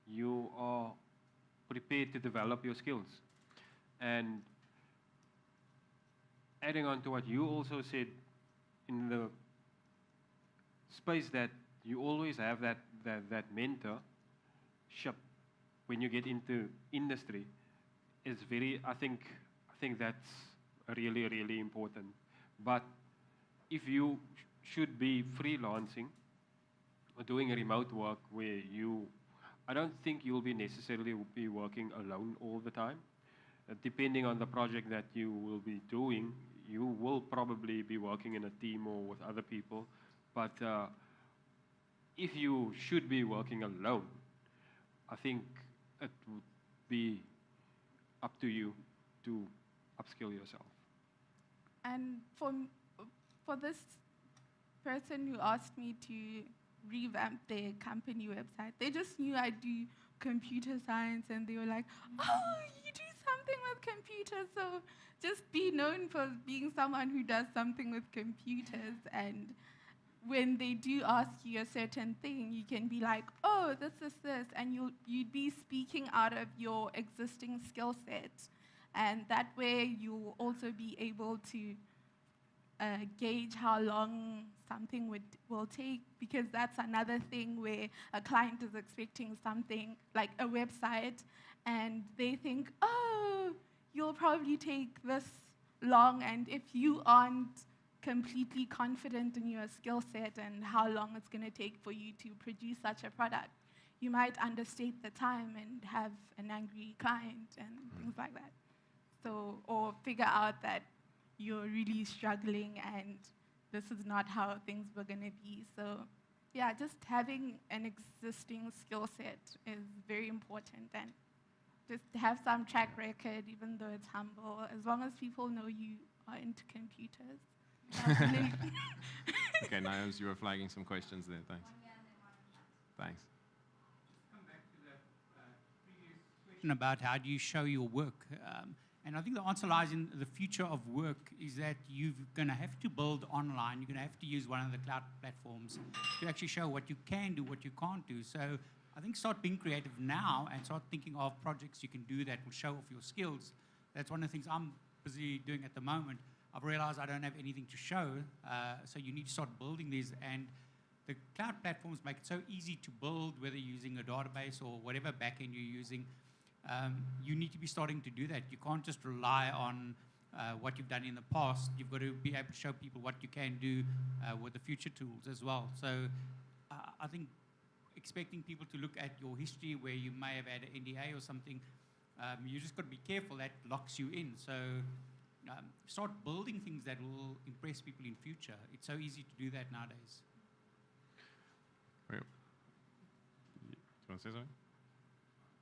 you are prepared to develop your skills. And adding on to what you also said, in the space that you always have that mentorship when you get into industry is very, I think that's really, really important. But if you should be freelancing or doing remote work where I don't think you'll be necessarily be working alone all the time. Depending on the project that you will be doing, you will probably be working in a team or with other people. But if you should be working alone, I think it would be up to you to upskill yourself. And for this person who asked me to revamp their company website, they just knew I do computer science, and they were like, "Oh, you do something with computers, so just be known for being someone who does something with computers." And when they do ask you a certain thing, you can be like, "Oh, this is this," and you'd be speaking out of your existing skill set. And that way you'll also be able to gauge how long something will take, because that's another thing where a client is expecting something like a website, and they think, "Oh, you'll probably take this long," and if you aren't completely confident in your skill set and how long it's going to take for you to produce such a product, you might understate the time and have an angry client and things like that. So, or figure out that you're really struggling and this is not how things were going to be. So, yeah, just having an existing skill set is very important, and just have some track record, even though it's humble, as long as people know you are into computers. Okay, Niams, you were flagging some questions there. Thanks. Thanks. Come back to that previous question about how do you show your work. And I think the answer lies in the future of work is that you're going to have to build online. You're going to have to use one of the cloud platforms to actually show what you can do, what you can't do. So I think start being creative now and start thinking of projects you can do that will show off your skills. That's one of the things I'm busy doing at the moment. I've realized I don't have anything to show, so you need to start building these. And the cloud platforms make it so easy to build, whether you're using a database or whatever backend you're using. You need to be starting to do that. You can't just rely on what you've done in the past. You've got to be able to show people what you can do with the future tools as well. So I think expecting people to look at your history where you may have had an NDA or something, you just got to be careful that locks you in. So start building things that will impress people in future. It's so easy to do that nowadays. Wait. Do you want to say something?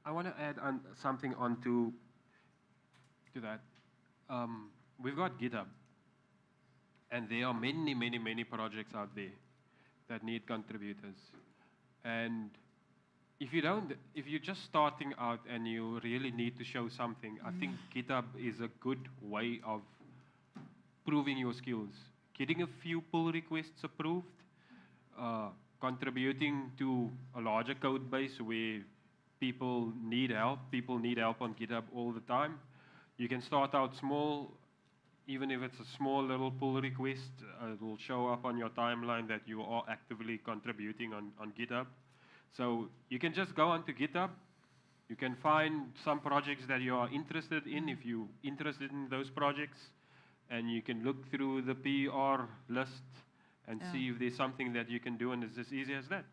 I want to add on something onto that. We've got GitHub, and there are many, many, many projects out there that need contributors. And if you're just starting out and you really need to show something, I think GitHub is a good way of proving your skills. Getting a few pull requests approved, contributing to a larger code base where people need help on GitHub all the time. You can start out small, even if it's a small little pull request, it will show up on your timeline that you are actively contributing on GitHub. So you can just go onto GitHub. You can find some projects that you are interested in if you're interested in those projects, and you can look through the PR list and Yeah. see if there's something that you can do, and it's as easy as that.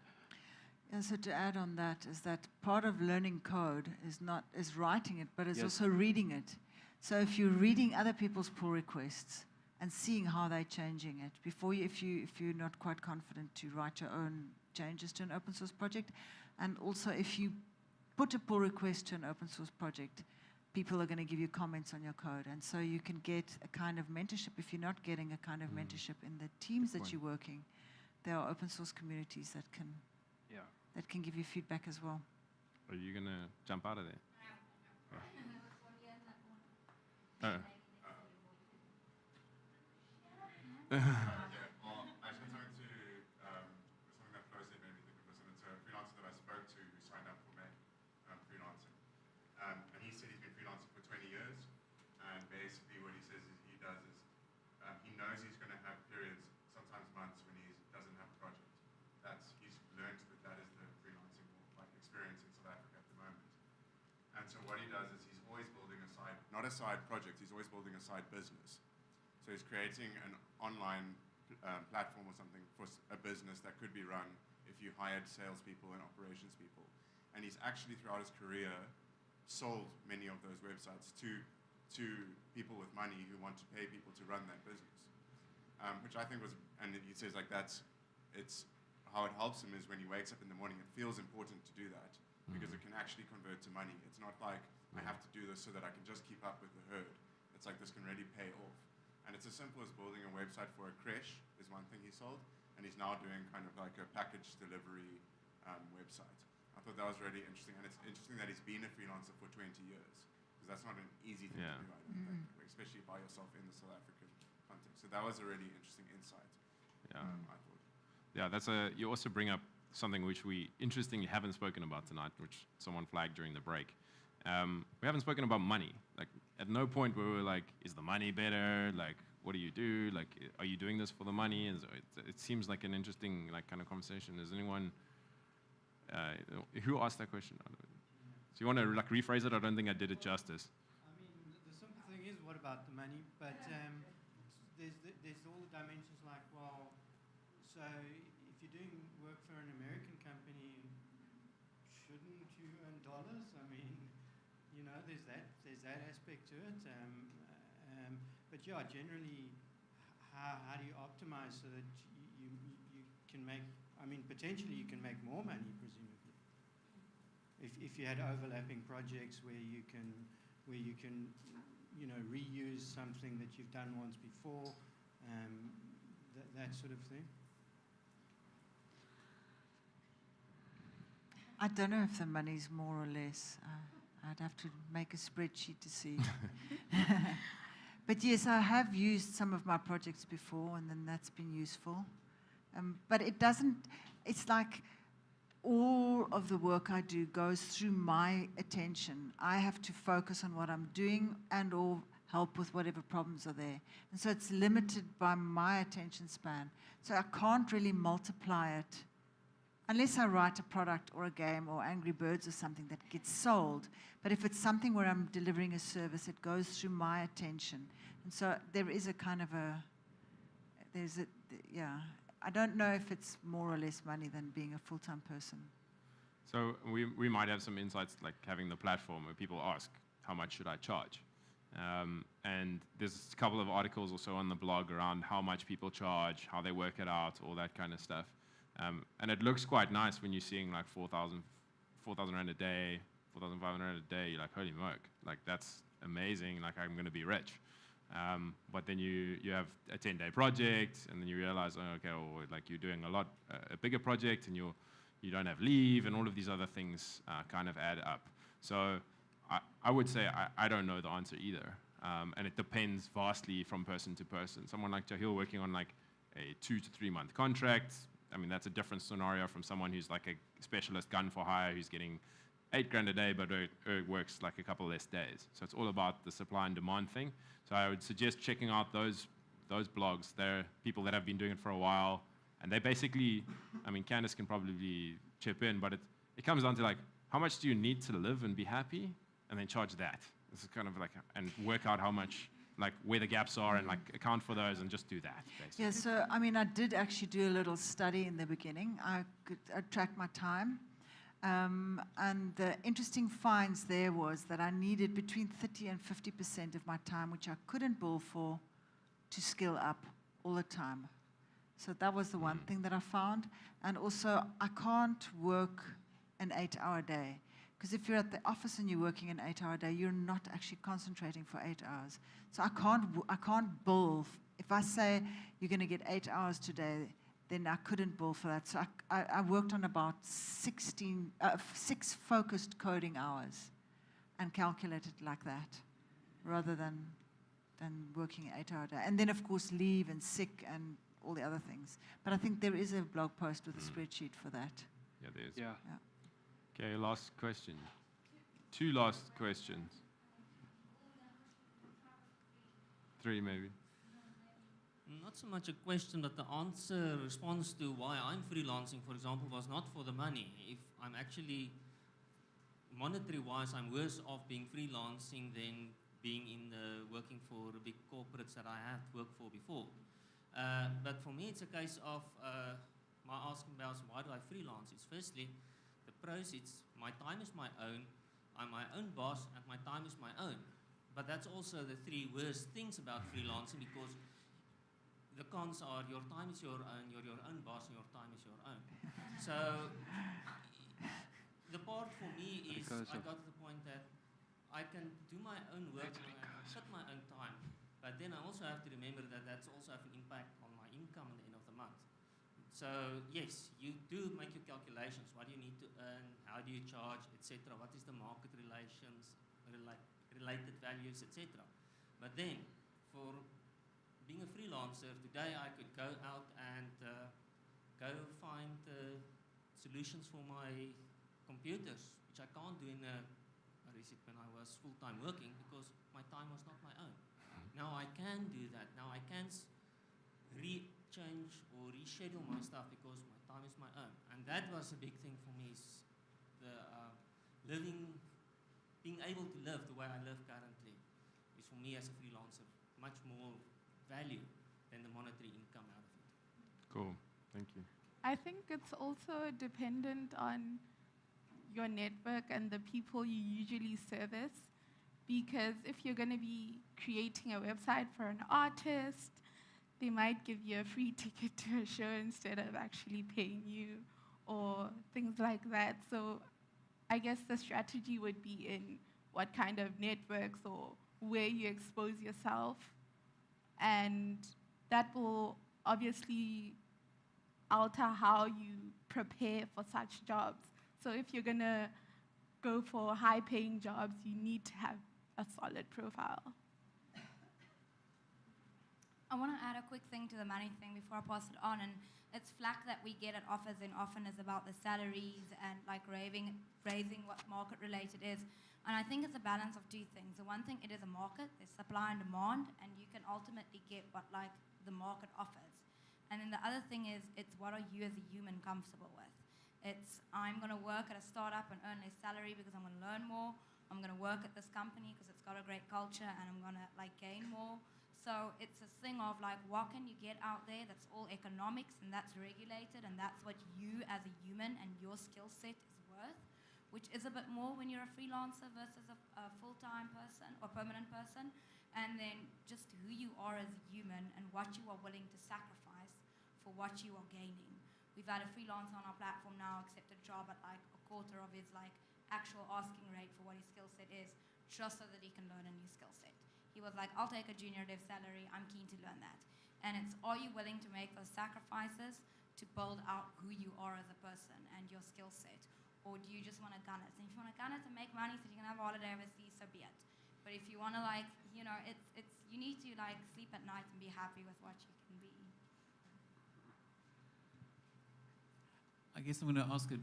And so to add on that is that part of learning code is writing it, but it's Yes. also reading it. So if you're reading other people's pull requests and seeing how they're changing it before you, if you're not quite confident to write your own changes to an open source project, and also if you put a pull request to an open source project, people are going to give you comments on your code, and so you can get a kind of mentorship. If you're not getting a kind of mentorship in the teams that you're working, there are open source communities that can give you feedback as well. Are you going to jump out of there? Okay, well, actually something that Flo said made me think of this, and it's a freelancer that I spoke to who signed up for me, freelancing. And he said he's been freelancing for 20 years, and basically what he says is he knows he's going to have periods, sometimes months, when he doesn't have a project. He's learned that is the freelancing experience in South Africa at the moment. And so what he does is he's always building not a side project, he's always building a side business. So he's creating an online platform or something for a business that could be run if you hired salespeople and operations people. And he's actually, throughout his career, sold many of those websites to people with money who want to pay people to run that business. Which I think was, and he says it's how it helps him is when he wakes up in the morning, it feels important to do that because it can actually convert to money. It's not like I have to do this so that I can just keep up with the herd. It's like this can really pay off. And it's as simple as building a website for a creche is one thing he sold, and he's now doing kind of like a package delivery website. I thought that was really interesting, and it's interesting that he's been a freelancer for 20 years, because that's not an easy thing to do, I don't think, especially by yourself in the South African context. So that was a really interesting insight, I thought. Yeah, you also bring up something which we interestingly haven't spoken about tonight, which someone flagged during the break. We haven't spoken about money. Like, at no point where we were like, is the money better? Like, what do you do? Like, are you doing this for the money? It seems like an interesting kind of conversation. Is anyone who asked that question? So you want to rephrase it? I don't think I did it justice. I mean, the simple thing is, what about the money? But there's all the dimensions like, well, so if you're doing work for an American company, shouldn't you earn dollars? I mean, there's that aspect to it. But yeah, generally, how do you optimize so that you can make? I mean, potentially you can make more money, presumably, if you had overlapping projects where you can reuse something that you've done once before, that sort of thing. I don't know if the money's more or less. I'd have to make a spreadsheet to see. But yes, I have used some of my projects before, and then that's been useful. But it's like all of the work I do goes through my attention. I have to focus on what I'm doing and or help with whatever problems are there. And so it's limited by my attention span. So I can't really multiply it unless I write a product or a game or Angry Birds or something that gets sold. But if it's something where I'm delivering a service, it goes through my attention. And so there is a kind of I don't know if it's more or less money than being a full-time person. So we might have some insights, like having the platform where people ask, how much should I charge? And there's a couple of articles also on the blog around how much people charge, how they work it out, all that kind of stuff. And it looks quite nice when you're seeing like 4,000 Rand a day, 4,500 Rand a day. You're like, holy moke, like that's amazing. Like I'm going to be rich. But then you have a 10-day project, and then you realize, oh, okay, well, like you're doing a bigger project, and you don't have leave, and all of these other things kind of add up. So I would say I don't know the answer either. And it depends vastly from person to person. Someone like Jahil working on like a 2 to 3 month contract, I mean, that's a different scenario from someone who's like a specialist gun for hire who's getting 8 grand a day, but works like a couple less days. So it's all about the supply and demand thing. So I would suggest checking out those blogs. They're people that have been doing it for a while. And they basically, I mean, Candice can probably chip in, but it comes down to like, how much do you need to live and be happy? And then charge that. This is kind of like, and work out how much like where the gaps are and like account for those and just do that, basically. Yeah, so I mean, I did actually do a little study in the beginning. I tracked my time. And the interesting finds there was that I needed between 30 and 50% of my time, which I couldn't bill for, to skill up all the time. So that was the one thing that I found. And also, I can't work an 8-hour day. Because if you're at the office and you're working an 8-hour day, you're not actually concentrating for 8 hours. So I can't bill. If I say you're going to get 8 hours today, then I couldn't bill for that. So I worked on about 6 focused coding hours and calculated like that, rather than working an 8-hour day. And then, of course, leave and sick and all the other things. But I think there is a blog post with a spreadsheet for that. Yeah, there is. Yeah. Okay, last question. 2 last questions. 3 maybe. Not so much a question, but the answer response to why I'm freelancing, for example, was not for the money. If I'm actually, monetary-wise, I'm worse off being freelancing than being in working for the big corporates that I have worked for before. But for me, it's a case of my asking about why do I freelance? It's firstly, the pros, it's my time is my own, I'm my own boss, and my time is my own. But that's also the 3 worst things about freelancing, because the cons are your time is your own, you're your own boss, and your time is your own. So the part for me is I got to the point that I can do my own work, I can set my own time, but then I also have to remember that that's also have an impact on my income at the end of the month. So yes, you do make your calculations. What do you need to earn? How do you charge, etc.? What is the market relations, related values, etc.? But then, for being a freelancer, today I could go out and go find solutions for my computers, which I can't do when I was full-time working, because my time was not my own. Now I can do that. Now I can change or reschedule my stuff because my time is my own. And that was a big thing for me, is the being able to live the way I live currently is, for me as a freelancer, much more value than the monetary income out of it. Cool, thank you. I think it's also dependent on your network and the people you usually service. Because if you're going to be creating a website for an artist, they might give you a free ticket to a show instead of actually paying you, or things like that. So I guess the strategy would be in what kind of networks or where you expose yourself. And that will obviously alter how you prepare for such jobs. So if you're going to go for high-paying jobs, you need to have a solid profile. I want to add a quick thing to the money thing before I pass it on. And it's flack that we get at OfferZen often is about the salaries and like raising what market related is. And I think it's a balance of 2 things. The one thing, it is a market, there's supply and demand, and you can ultimately get what like the market offers. And then the other thing is, it's what are you as a human comfortable with? It's, I'm going to work at a startup and earn less salary because I'm going to learn more. I'm going to work at this company because it's got a great culture and I'm going to like gain more. So it's a thing of like, what can you get out there that's all economics and that's regulated and that's what you as a human and your skill set is worth, which is a bit more when you're a freelancer versus a full-time person or permanent person. And then just who you are as a human and what you are willing to sacrifice for what you are gaining. We've had a freelancer on our platform now accept a job at like a quarter of his like actual asking rate for what his skill set is, just so that he can learn a new skill set. He was like, I'll take a junior dev salary, I'm keen to learn that. And it's, are you willing to make those sacrifices to build out who you are as a person and your skill set? Or do you just want to gun it? And if you want to gun it to make money so you can have a holiday overseas, so be it. But if you want to like, you know, it's you need to like sleep at night and be happy with what you can be. I guess I'm going to ask a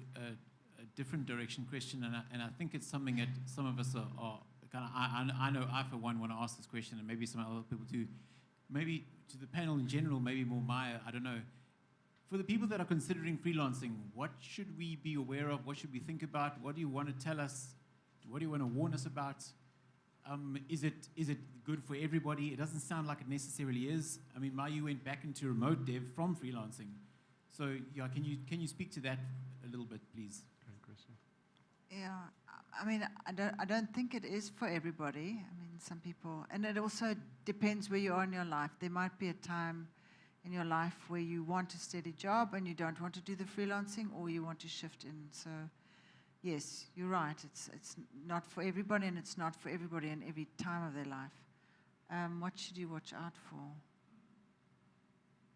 different direction question, and I think it's something that some of us are kind of, I know I for one want to ask this question, and maybe some other people too. Maybe to the panel in general, maybe more Maya, I don't know. For the people that are considering freelancing, what should we be aware of? What should we think about? What do you want to tell us? What do you want to warn us about? Is it good for everybody? It doesn't sound like it necessarily is. I mean, Maia, you went back into remote dev from freelancing. So yeah, can you speak to that a little bit, please? Great question. Yeah, I mean, I don't think it is for everybody. I mean, some people, and it also depends where you are in your life. There might be a time in your life where you want a steady job and you don't want to do the freelancing, or you want to shift in. So, yes, you're right. It's not for everybody, and it's not for everybody in every time of their life. What should you watch out for?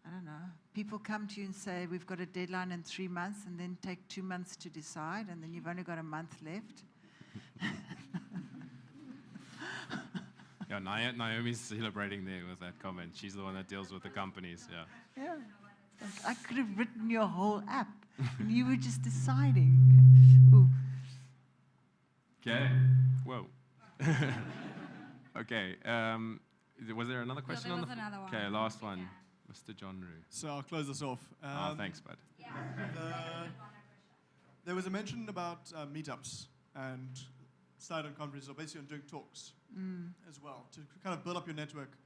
I don't know. People come to you and say, we've got a deadline in 3 months, and then take 2 months to decide, and then you've only got a month left. Yeah, Naomi's celebrating there with that comment. She's the one that deals with the companies, yeah. Yeah. I could have written your whole app, and you were just deciding. Ooh. Okay. Whoa. Okay. Was there another question there on was the? another one. Okay, last one, Mr. John Rue. So I'll close this off. Thanks, bud. There was a mention about meetups and starting conferences, or basically on doing talks as well, to kind of build up your network.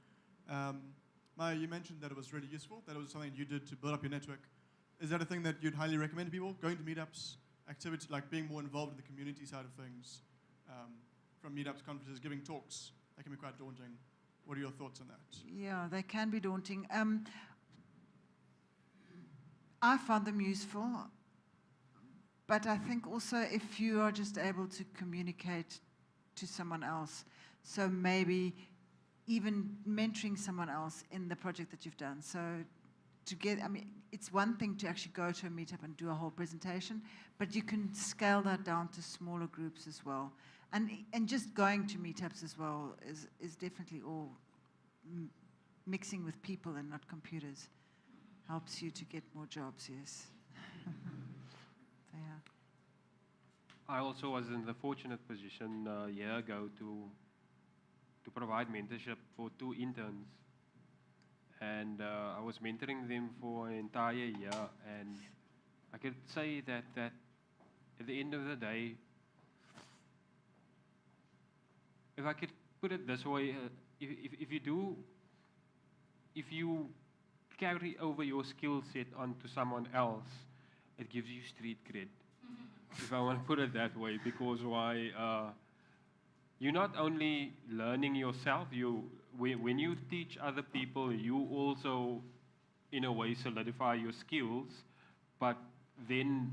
Maia, you mentioned that it was really useful, that it was something you did to build up your network. Is that a thing that you'd highly recommend to people, going to meetups, activity, like being more involved in the community side of things, from meetups, conferences, giving talks? That can be quite daunting. What are your thoughts on that? Yeah, they can be daunting. I found them useful, but I think also if you are just able to communicate to someone else, so maybe even mentoring someone else in the project that you've done. So I mean, it's one thing to actually go to a meetup and do a whole presentation, but you can scale that down to smaller groups as well. And just going to meetups as well is definitely all mixing with people and not computers. Helps you to get more jobs, yes. So, yeah. I also was in the fortunate position a year ago to provide mentorship for 2 interns. And I was mentoring them for an entire year. And I could say that at the end of the day, if I could put it this way, if you carry over your skill set onto someone else, it gives you street cred. If I want to put it that way, because you're not only learning yourself, when you teach other people, you also, in a way, solidify your skills, but then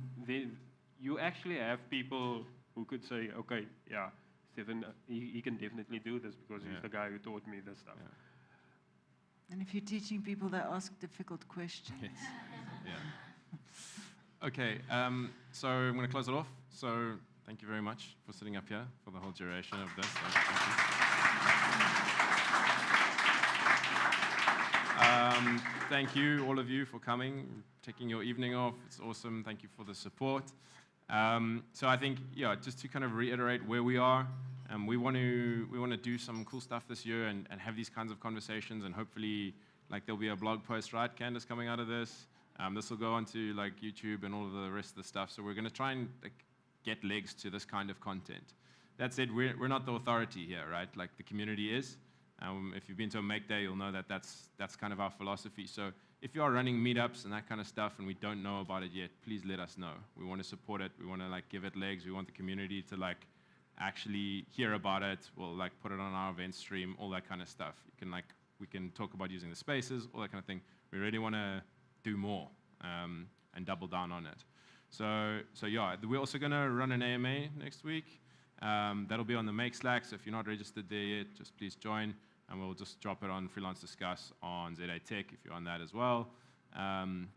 you actually have people who could say, okay, yeah, Stephen, he can definitely do this because he's the guy who taught me this stuff. Yeah. And if you're teaching people, they ask difficult questions. Yes. Yeah. Okay, so I'm going to close it off. So thank you very much for sitting up here for the whole duration of this. Thank you, all of you, for coming, taking your evening off. It's awesome. Thank you for the support. So I think, yeah, just to kind of reiterate where we are, we want to do some cool stuff this year and have these kinds of conversations, and hopefully, like, there'll be a blog post, right, Candace, coming out of this. This will go onto like YouTube and all of the rest of the stuff. So we're going to try and get legs to this kind of content. That said, we're not the authority here, right? Like, the community is. If you've been to a Make Day, you'll know that that's kind of our philosophy. So if you are running meetups and that kind of stuff and we don't know about it yet, please let us know. We want to support it. We want to like give it legs. We want the community to like actually hear about it. We'll like put it on our event stream, all that kind of stuff. We can talk about using the spaces, all that kind of thing. We really want to do more and double down on it. So yeah, we're also going to run an AMA next week. That'll be on the Make Slack, so if you're not registered there yet, just please join, and we'll just drop it on Freelance Discuss on ZA Tech if you're on that as well. And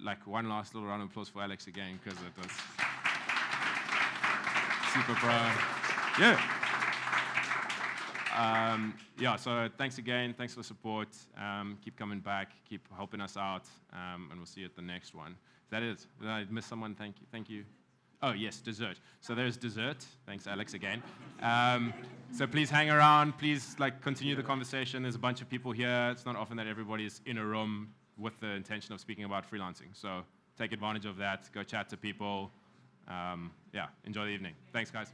like one last little round of applause for Alex again, because it was super pro. Yeah. Yeah, so thanks again. Thanks for the support. Keep coming back. Keep helping us out. And we'll see you at the next one. Is that it? Did I miss someone? Thank you. Thank you. Oh, yes, dessert. So there's dessert. Thanks, Alex, again. So please hang around. Please continue the conversation. There's a bunch of people here. It's not often that everybody is in a room with the intention of speaking about freelancing. So take advantage of that. Go chat to people. Yeah, enjoy the evening. Thanks, guys.